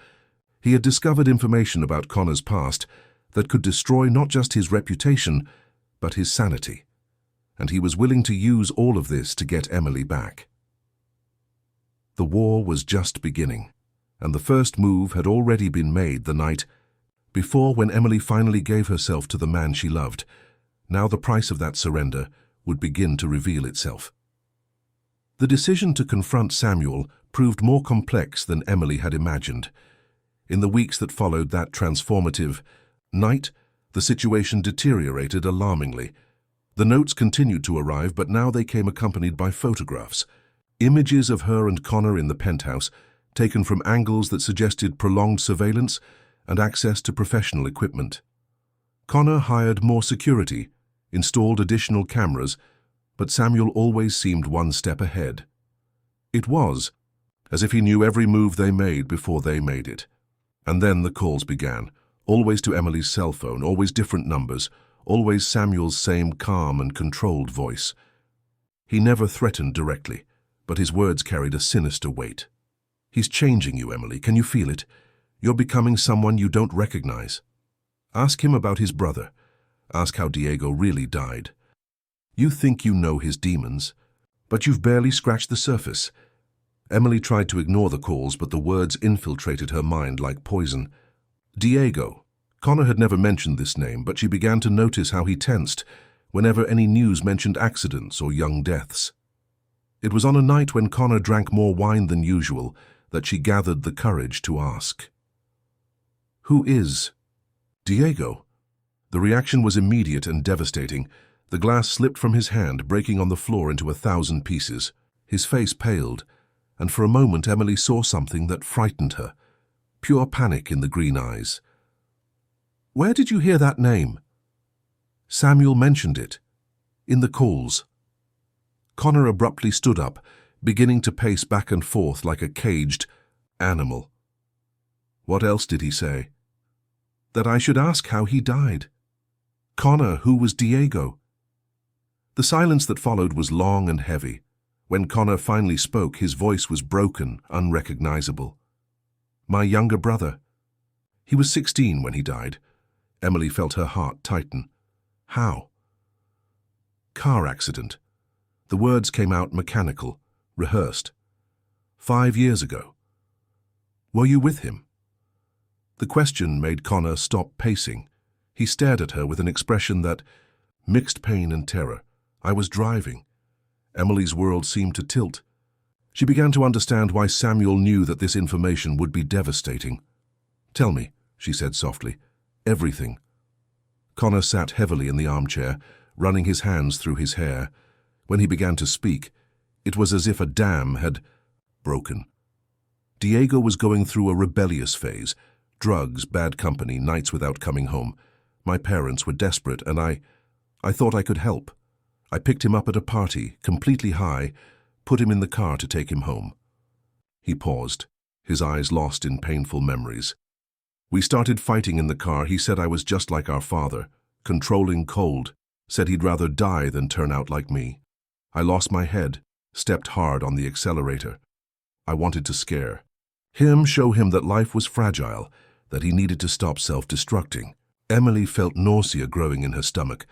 He had discovered information about Connor's past that could destroy not just his reputation, but his sanity. And he was willing to use all of this to get Emily back. The war was just beginning, and the first move had already been made the night before, when Emily finally gave herself to the man she loved. Now the price of that surrender would begin to reveal itself. The decision to confront Samuel proved more complex than Emily had imagined. In the weeks that followed that transformative night, the situation deteriorated alarmingly. The notes continued to arrive, but now they came accompanied by photographs. Images of her and Connor in the penthouse, taken from angles that suggested prolonged surveillance and access to professional equipment. Connor hired more security, installed additional cameras, but Samuel always seemed one step ahead. It was, as if he knew every move they made before they made it. And then the calls began, always to Emily's cell phone, always different numbers, always Samuel's same calm and controlled voice. He never threatened directly, but his words carried a sinister weight. "He's changing you, Emily. Can you feel it? You're becoming someone you don't recognize. Ask him about his brother. Ask how Diego really died. You think you know his demons, but you've barely scratched the surface." Emily tried to ignore the calls, but the words infiltrated her mind like poison. Diego. Connor had never mentioned this name, but she began to notice how he tensed whenever any news mentioned accidents or young deaths. It was on a night when Connor drank more wine than usual that she gathered the courage to ask, "Who is Diego?" The reaction was immediate and devastating. The glass slipped from his hand, breaking on the floor into 1,000 pieces. His face paled, and for a moment Emily saw something that frightened her. Pure panic in the green eyes. "Where did you hear that name?" "Samuel mentioned it. In the calls." Connor abruptly stood up, beginning to pace back and forth like a caged animal. "What else did he say?" "That I should ask how he died." "Connor, who was Diego?" The silence that followed was long and heavy. When Connor finally spoke, his voice was broken, unrecognizable. "My younger brother. He was 16 when he died." Emily felt her heart tighten. "How?" "Car accident." The words came out mechanical, rehearsed. 5 years ago." "Were you with him?" The question made Connor stop pacing. He stared at her with an expression that mixed pain and terror. "I was driving." Emily's world seemed to tilt. She began to understand why Samuel knew that this information would be devastating. "Tell me," she said softly. "Everything." Connor sat heavily in the armchair, running his hands through his hair. When he began to speak, it was as if a dam had broken. Diego was going through a rebellious phase. Drugs, bad company, nights without coming home. My parents were desperate, and I thought I could help. I picked him up at a party, completely high, put him in the car to take him home. He paused, his eyes lost in painful memories. We started fighting in the car. He said I was just like our father, controlling, cold, said he'd rather die than turn out like me. I lost my head, stepped hard on the accelerator. I wanted to scare him, show him that life was fragile, that he needed to stop self-destructing. Emily felt nausea growing in her stomach.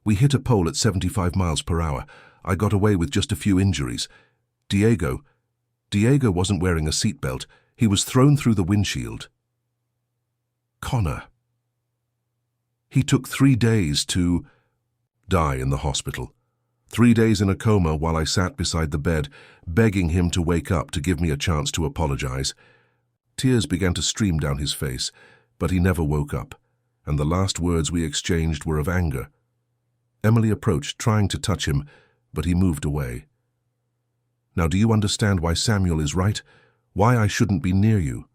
We hit a pole at 75 miles per hour. I got away with just a few injuries. Diego wasn't wearing a seatbelt. He was thrown through the windshield. Connor. He took 3 days to die in the hospital. 3 days in a coma while I sat beside the bed, begging him to wake up to give me a chance to apologize. Tears began to stream down his face, but he never woke up, and the last words we exchanged were of anger. Emily approached, trying to touch him, but he moved away. "Now do you understand why Samuel is right? Why I shouldn't be near you?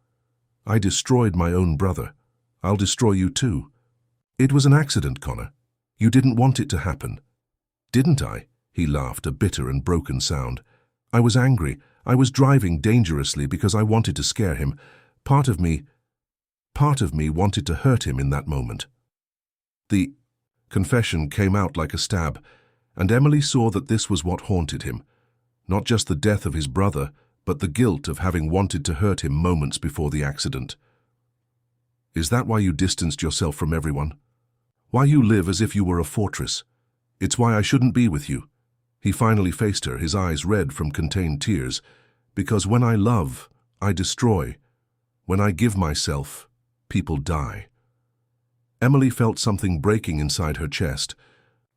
I destroyed my own brother. I'll destroy you too. It was an accident, Connor. You didn't want it to happen." "Didn't I?" He laughed, a bitter and broken sound. "I was angry. I was driving dangerously because I wanted to scare him. Part of me wanted to hurt him in that moment." The confession came out like a stab, and Emily saw that this was what haunted him. Not just the death of his brother, but the guilt of having wanted to hurt him moments before the accident. "Is that why you distanced yourself from everyone? Why you live as if you were a fortress? It's why I shouldn't be with you." He finally faced her, his eyes red from contained tears. "Because when I love, I destroy. When I give myself, people die." Emily felt something breaking inside her chest,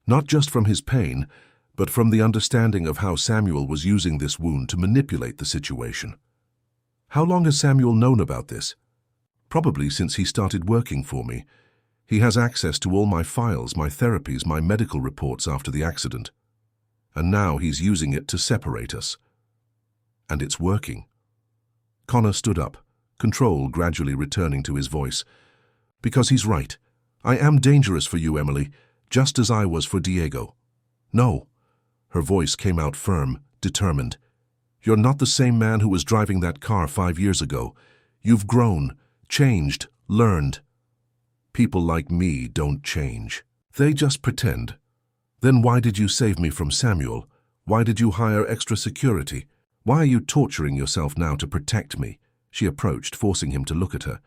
not just from his pain, but from the understanding of how Samuel was using this wound to manipulate the situation. "How long has Samuel known about this?" "Probably since he started working for me. He has access to all my files, my therapies, my medical reports after the accident. And now he's using it to separate us. And it's working." Connor stood up, control gradually returning to his voice. "Because he's right. I am dangerous for you, Emily, just as I was for Diego." "No." Her voice came out firm, determined. You're not the same man who was driving that car 5 years ago. You've grown, changed, learned. People like me don't change. They just pretend. Then why did you save me from Samuel? Why did you hire extra security? Why are you torturing yourself now to protect me? She approached, forcing him to look at her.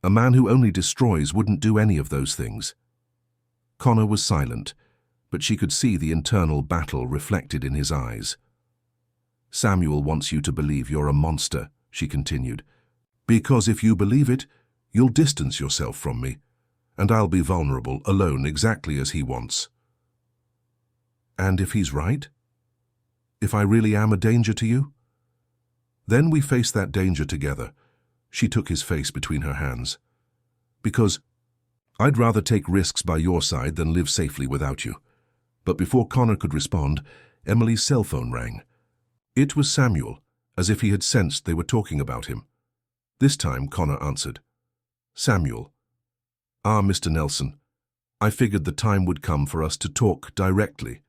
A man who only destroys wouldn't do any of those things. Connor was silent, but she could see the internal battle reflected in his eyes. Samuel wants you to believe you're a monster, she continued, because if you believe it, you'll distance yourself from me, and I'll be vulnerable, alone, exactly as he wants. And if he's right? If I really am a danger to you? Then we face that danger together. She took his face between her hands. Because I'd rather take risks by your side than live safely without you. But before Connor could respond, Emily's cell phone rang. It was Samuel, as if he had sensed they were talking about him. This time Connor answered. Samuel. Ah, Mr. Nelson. I figured the time would come for us to talk directly.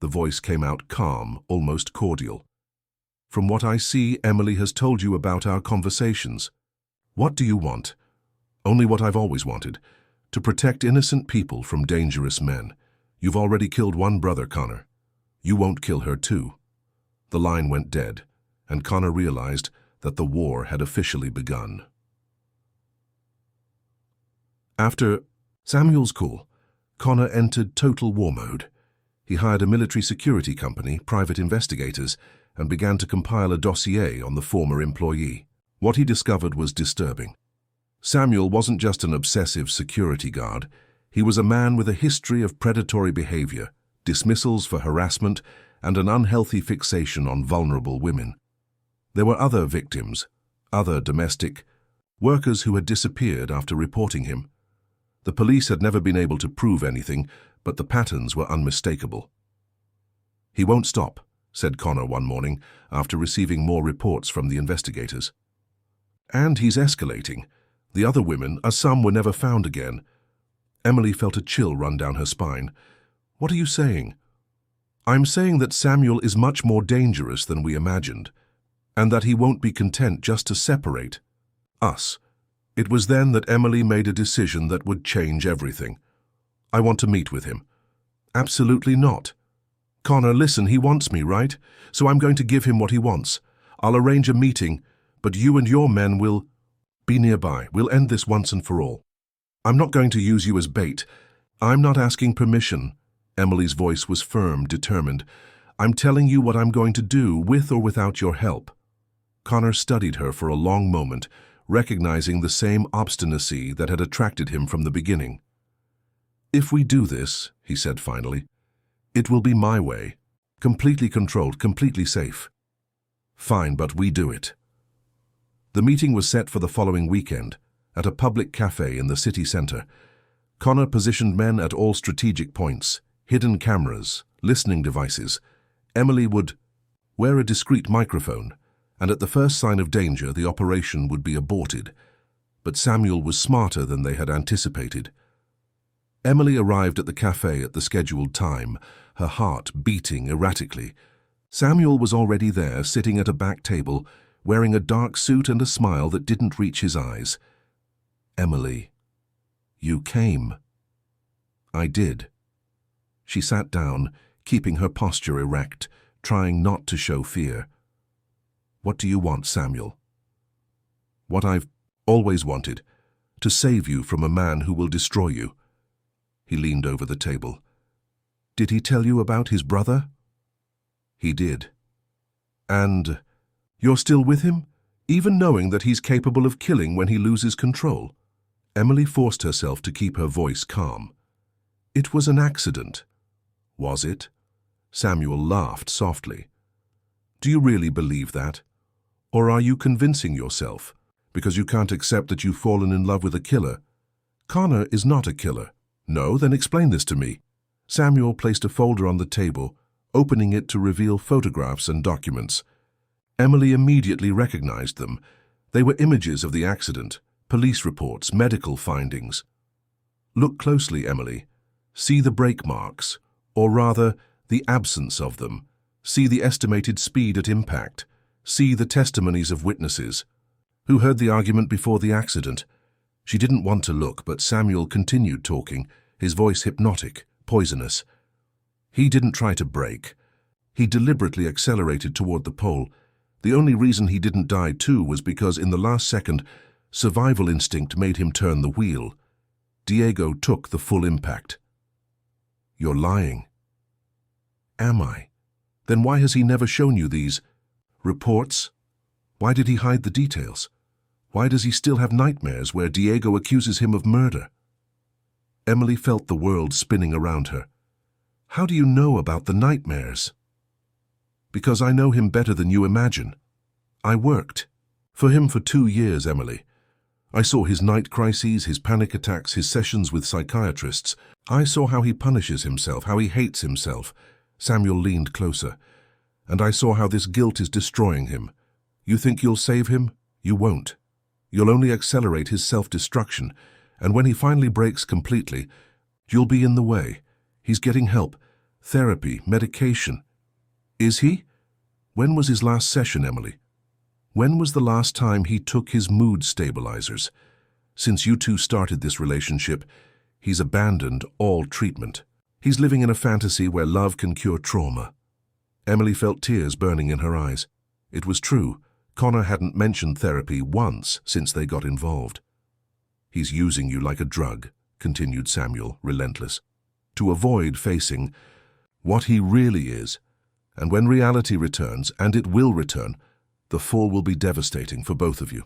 The voice came out calm, almost cordial. From what I see, Emily has told you about our conversations. What do you want? Only what I've always wanted. To protect innocent people from dangerous men. You've already killed one brother, Connor. You won't kill her too. The line went dead, and Connor realized that the war had officially begun. After Samuel's call, Connor entered total war mode. He hired a military security company, private investigators, and began to compile a dossier on the former employee. What he discovered was disturbing. Samuel wasn't just an obsessive security guard. He was a man with a history of predatory behavior, dismissals for harassment, and an unhealthy fixation on vulnerable women. There were other victims, other domestic workers who had disappeared after reporting him. The police had never been able to prove anything, but the patterns were unmistakable. He won't stop, said Connor one morning after receiving more reports from the investigators. And he's escalating. The other women, some were never found again. Emily felt a chill run down her spine. What are you saying? I'm saying that Samuel is much more dangerous than we imagined, and that he won't be content just to separate us. It was then that Emily made a decision that would change everything. I want to meet with him. Absolutely not. Connor, listen, he wants me, right? So I'm going to give him what he wants. I'll arrange a meeting, but you and your men will be nearby. We'll end this once and for all. I'm not going to use you as bait. I'm not asking permission. Emily's voice was firm, determined. I'm telling you what I'm going to do, with or without your help. Connor studied her for a long moment, recognizing the same obstinacy that had attracted him from the beginning. If we do this, he said finally, it will be my way, completely controlled, completely safe. Fine, but we do it. The meeting was set for the following weekend, at a public cafe in the city center. Connor positioned men at all strategic points, hidden cameras, listening devices. Emily would wear a discreet microphone, and at the first sign of danger, the operation would be aborted. But Samuel was smarter than they had anticipated. Emily arrived at the cafe at the scheduled time, her heart beating erratically. Samuel was already there, sitting at a back table, wearing a dark suit and a smile that didn't reach his eyes. Emily, you came. I did. She sat down, keeping her posture erect, trying not to show fear. What do you want, Samuel? What I've always wanted, to save you from a man who will destroy you. He leaned over the table. Did he tell you about his brother? He did. And you're still with him, even knowing that he's capable of killing when he loses control? Emily forced herself to keep her voice calm. It was an accident. Was it? Samuel laughed softly. Do you really believe that? Or are you convincing yourself, because you can't accept that you've fallen in love with a killer? Connor is not a killer. No, then explain this to me. Samuel placed a folder on the table, opening it to reveal photographs and documents. Emily immediately recognized them. They were images of the accident, police reports, medical findings. Look closely, Emily. See the brake marks, or rather, the absence of them. See the estimated speed at impact. See the testimonies of witnesses who heard the argument before the accident. She didn't want to look, but Samuel continued talking, his voice hypnotic, poisonous. He didn't try to brake. He deliberately accelerated toward the pole. The only reason he didn't die too was because in the last second, survival instinct made him turn the wheel. Diego took the full impact. You're lying. Am I? Then why has he never shown you these reports? Why did he hide the details? Why does he still have nightmares where Diego accuses him of murder? Emily felt the world spinning around her. How do you know about the nightmares? Because I know him better than you imagine. I worked for him for 2 years, Emily. I saw his night crises, his panic attacks, his sessions with psychiatrists. I saw how he punishes himself, how he hates himself. Samuel leaned closer. And I saw how this guilt is destroying him. You think you'll save him? You won't. You'll only accelerate his self-destruction, and when he finally breaks completely, you'll be in the way. He's getting help, therapy, medication. Is he? When was his last session, Emily? When was the last time he took his mood stabilizers? Since you two started this relationship, he's abandoned all treatment. He's living in a fantasy where love can cure trauma. Emily felt tears burning in her eyes. It was true. Connor hadn't mentioned therapy once since they got involved. He's using you like a drug, continued Samuel, relentless, to avoid facing what he really is. And when reality returns, and it will return, the fall will be devastating for both of you.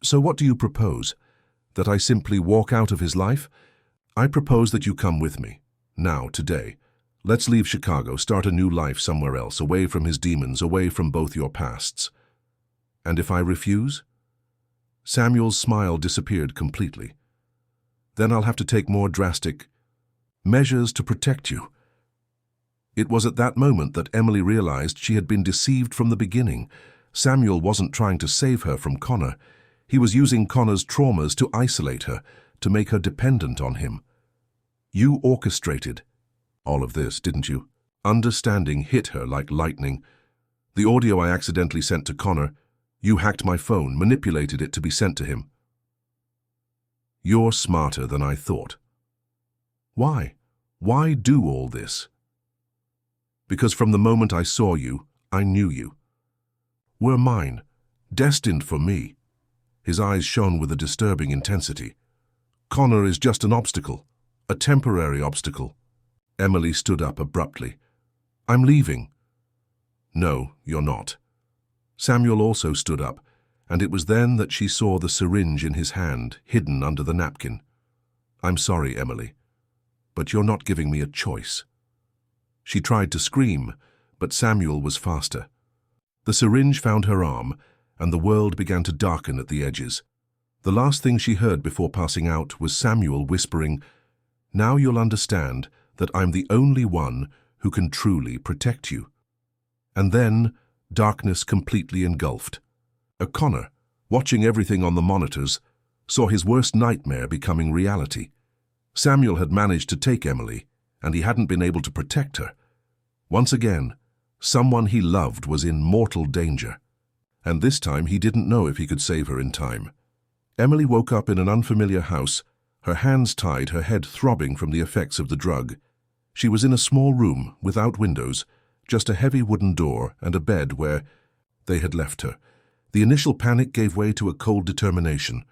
So what do you propose? That I simply walk out of his life? I propose that you come with me. Now, today. Let's leave Chicago, start a new life somewhere else, away from his demons, away from both your pasts. And if I refuse? Samuel's smile disappeared completely. Then I'll have to take more drastic measures to protect you. It was at that moment that Emily realized she had been deceived from the beginning. Samuel wasn't trying to save her from Connor. He was using Connor's traumas to isolate her, to make her dependent on him. You orchestrated all of this, didn't you? Understanding hit her like lightning. The audio I accidentally sent to Connor, you hacked my phone, manipulated it to be sent to him. You're smarter than I thought. Why? Why do all this? Because from the moment I saw you, I knew you. Were mine, destined for me. His eyes shone with a disturbing intensity. Connor is just an obstacle, a temporary obstacle. Emily stood up abruptly. I'm leaving. No, you're not. Samuel also stood up, and it was then that she saw the syringe in his hand, hidden under the napkin. I'm sorry, Emily, but you're not giving me a choice. She tried to scream, but Samuel was faster. The syringe found her arm, and the world began to darken at the edges. The last thing she heard before passing out was Samuel whispering, "Now you'll understand that I'm the only one who can truly protect you." And then, darkness completely engulfed. Connor, watching everything on the monitors, saw his worst nightmare becoming reality. Samuel had managed to take Emily, and he hadn't been able to protect her. Once again, someone he loved was in mortal danger. And this time he didn't know if he could save her in time. Emily woke up in an unfamiliar house, her hands tied, her head throbbing from the effects of the drug. She was in a small room, without windows, just a heavy wooden door and a bed where they had left her. The initial panic gave way to a cold determination.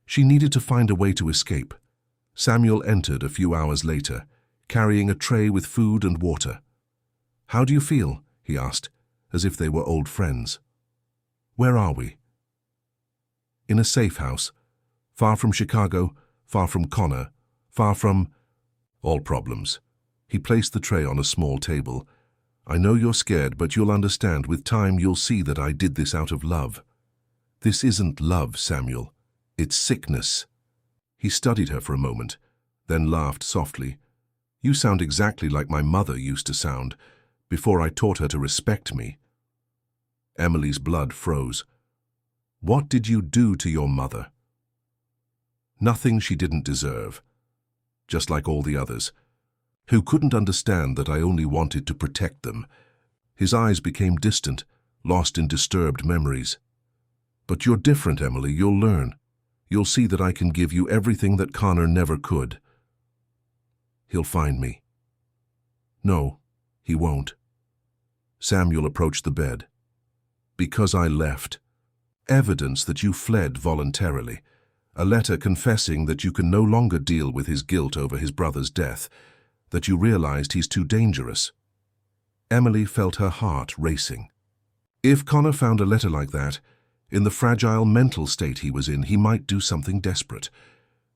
She needed to find a way to escape. Samuel entered a few hours later, carrying a tray with food and water. "How do you feel?" he asked, as if they were old friends. "Where are we?" "In a safe house, far from Chicago, far from Connor, far from all problems." He placed the tray on a small table. "I know you're scared, but you'll understand. With time, you'll see that I did this out of love." "This isn't love, Samuel. It's sickness." He studied her for a moment, then laughed softly. "You sound exactly like my mother used to sound, before I taught her to respect me." Emily's blood froze. "What did you do to your mother?" "Nothing she didn't deserve. Just like all the others. who couldn't understand that I only wanted to protect them. His eyes became distant, lost in disturbed memories. "But you're different, Emily. You'll learn. You'll see that I can give you everything that Connor never could." "He'll find me." "No, he won't." Samuel approached the bed. "Because I left. Evidence that you fled voluntarily. A letter confessing that you can no longer deal with his guilt over his brother's death, that you realized he's too dangerous." Emily felt her heart racing. If Connor found a letter like that, in the fragile mental state he was in, he might do something desperate.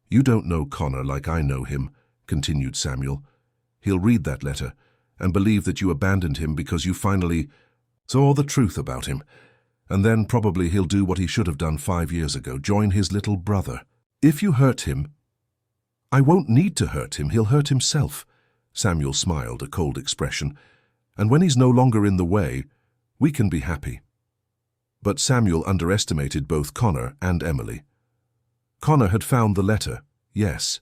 "You don't know Connor like I know him," continued Samuel. "He'll read that letter and believe that you abandoned him because you finally saw the truth about him. And then probably he'll do what he should have done 5 years ago, join his little brother. If you hurt him—" "I won't need to hurt him. He'll hurt himself." Samuel smiled, a cold expression. "And when he's no longer in the way, we can be happy." But Samuel underestimated both Connor and Emily. Connor had found the letter, yes,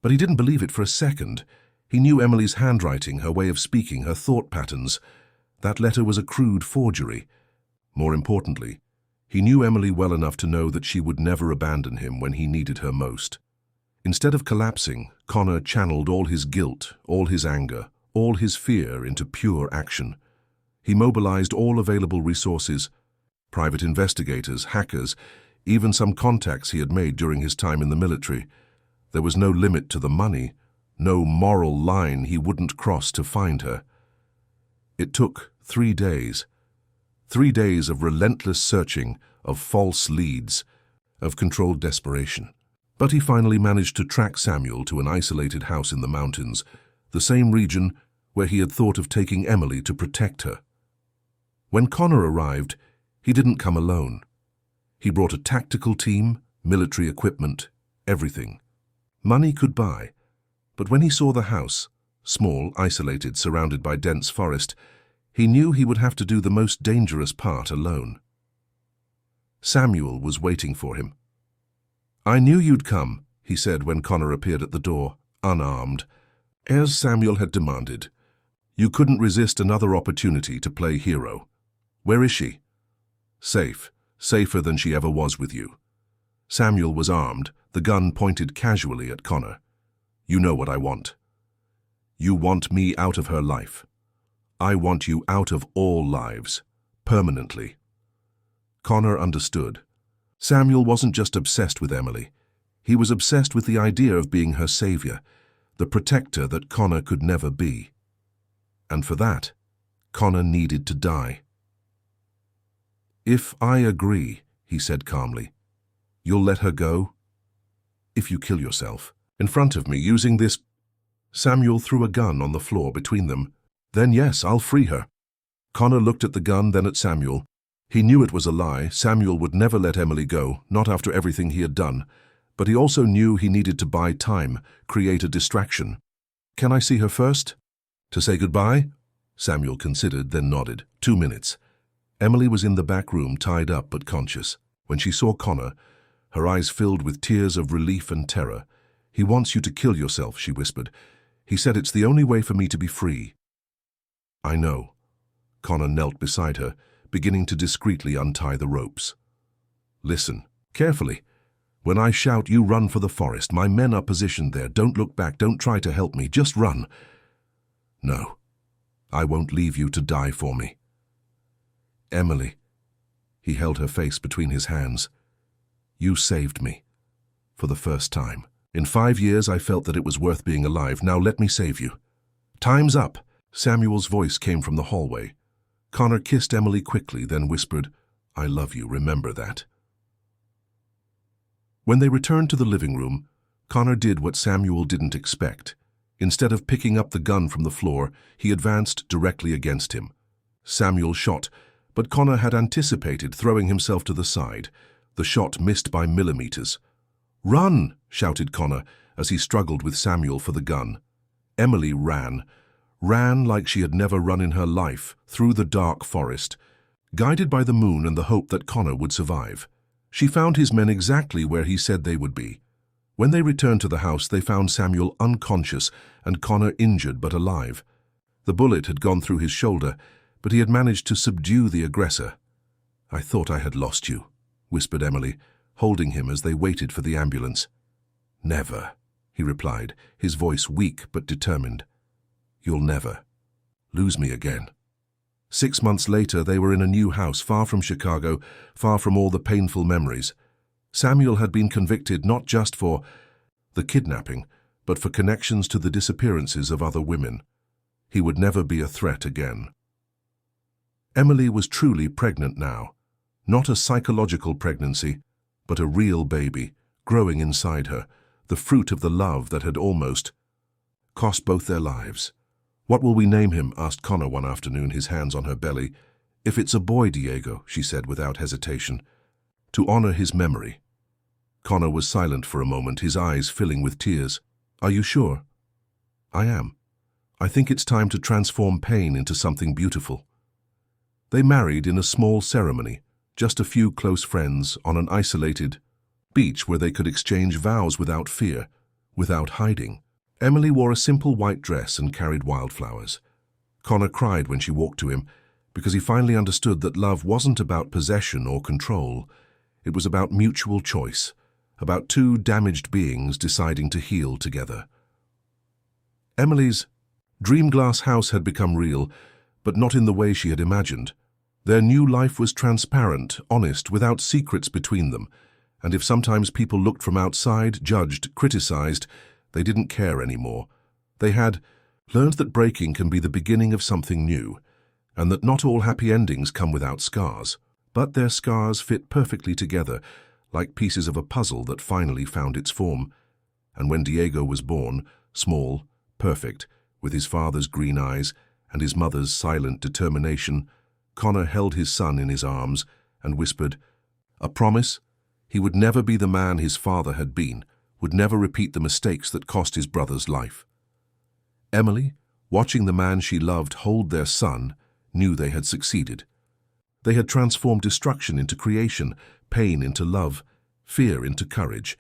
but he didn't believe it for a second. He knew Emily's handwriting, her way of speaking, her thought patterns. That letter was a crude forgery. More importantly, he knew Emily well enough to know that she would never abandon him when he needed her most. Instead of collapsing, Connor channeled all his guilt, all his anger, all his fear into pure action. He mobilized all available resources, private investigators, hackers, even some contacts he had made during his time in the military. There was no limit to the money, no moral line he wouldn't cross to find her. It took 3 days. 3 days of relentless searching, of false leads, of controlled desperation. But he finally managed to track Samuel to an isolated house in the mountains, the same region where he had thought of taking Emily to protect her. When Connor arrived, he didn't come alone. He brought a tactical team, military equipment, everything. Money could buy, but when he saw the house, small, isolated, surrounded by dense forest, he knew he would have to do the most dangerous part alone. Samuel was waiting for him. "I knew you'd come," he said when Connor appeared at the door, unarmed. As Samuel had demanded, "You couldn't resist another opportunity to play hero. Where is she?" "Safe. Safer than she ever was with you." Samuel was armed, the gun pointed casually at Connor. "You know what I want. You want me out of her life. I want you out of all lives, permanently." Connor understood. Samuel wasn't just obsessed with Emily. He was obsessed with the idea of being her savior, the protector that Connor could never be. And for that, Connor needed to die. "If I agree," he said calmly, "you'll let her go? If you kill yourself, in front of me, using this—" Samuel threw a gun on the floor between them. "Then yes, I'll free her." Connor looked at the gun, then at Samuel. He knew it was a lie. Samuel would never let Emily go, not after everything he had done. But he also knew he needed to buy time, create a distraction. "Can I see her first?" "To say goodbye?" Samuel considered, then nodded. 2 minutes. Emily was in the back room, tied up but conscious. When she saw Connor, her eyes filled with tears of relief and terror. "He wants you to kill yourself," she whispered. "He said it's the only way for me to be free." "I know." Connor knelt beside her, beginning to discreetly untie the ropes. "Listen, carefully. When I shout, you run for the forest. My men are positioned there. Don't look back. Don't try to help me. Just run." "No, I won't leave you to die for me." "Emily," he held her face between his hands, "you saved me. For the first time. In 5 years, I felt that it was worth being alive. Now let me save you." "Time's up." Samuel's voice came from the hallway. Connor kissed Emily quickly, then whispered, "I love you, remember that." When they returned to the living room, Connor did what Samuel didn't expect. Instead of picking up the gun from the floor, he advanced directly against him. Samuel shot, but Connor had anticipated, throwing himself to the side. The shot missed by millimeters. "Run!" shouted Connor as he struggled with Samuel for the gun. Emily ran like she had never run in her life, through the dark forest, guided by the moon and the hope that Connor would survive. She found his men exactly where he said they would be. When they returned to the house, they found Samuel unconscious and Connor injured but alive. The bullet had gone through his shoulder, but he had managed to subdue the aggressor. "I thought I had lost you," whispered Emily, holding him as they waited for the ambulance. "Never," he replied, his voice weak but determined. "You'll never lose me again." 6 months later, they were in a new house, far from Chicago, far from all the painful memories. Samuel had been convicted not just for the kidnapping, but for connections to the disappearances of other women. He would never be a threat again. Emily was truly pregnant now. Not a psychological pregnancy, but a real baby, growing inside her, the fruit of the love that had almost cost both their lives. "What will we name him?" asked Connor one afternoon, his hands on her belly. "If it's a boy, Diego," she said without hesitation, "to honor his memory." Connor was silent for a moment, his eyes filling with tears. "Are you sure?" "I am. I think it's time to transform pain into something beautiful." They married in a small ceremony, just a few close friends on an isolated beach where they could exchange vows without fear, without hiding. Emily wore a simple white dress and carried wildflowers. Connor cried when she walked to him, because he finally understood that love wasn't about possession or control. It was about mutual choice, about two damaged beings deciding to heal together. Emily's dream glass house had become real, but not in the way she had imagined. Their new life was transparent, honest, without secrets between them, and if sometimes people looked from outside, judged, criticized, they didn't care anymore. They had learned that breaking can be the beginning of something new, and that not all happy endings come without scars. But their scars fit perfectly together, like pieces of a puzzle that finally found its form. And when Diego was born, small, perfect, with his father's green eyes and his mother's silent determination, Connor held his son in his arms and whispered, a promise. He would never be the man his father had been, would never repeat the mistakes that cost his brother's life. Emily, watching the man she loved hold their son, knew they had succeeded. They had transformed destruction into creation, pain into love, fear into courage,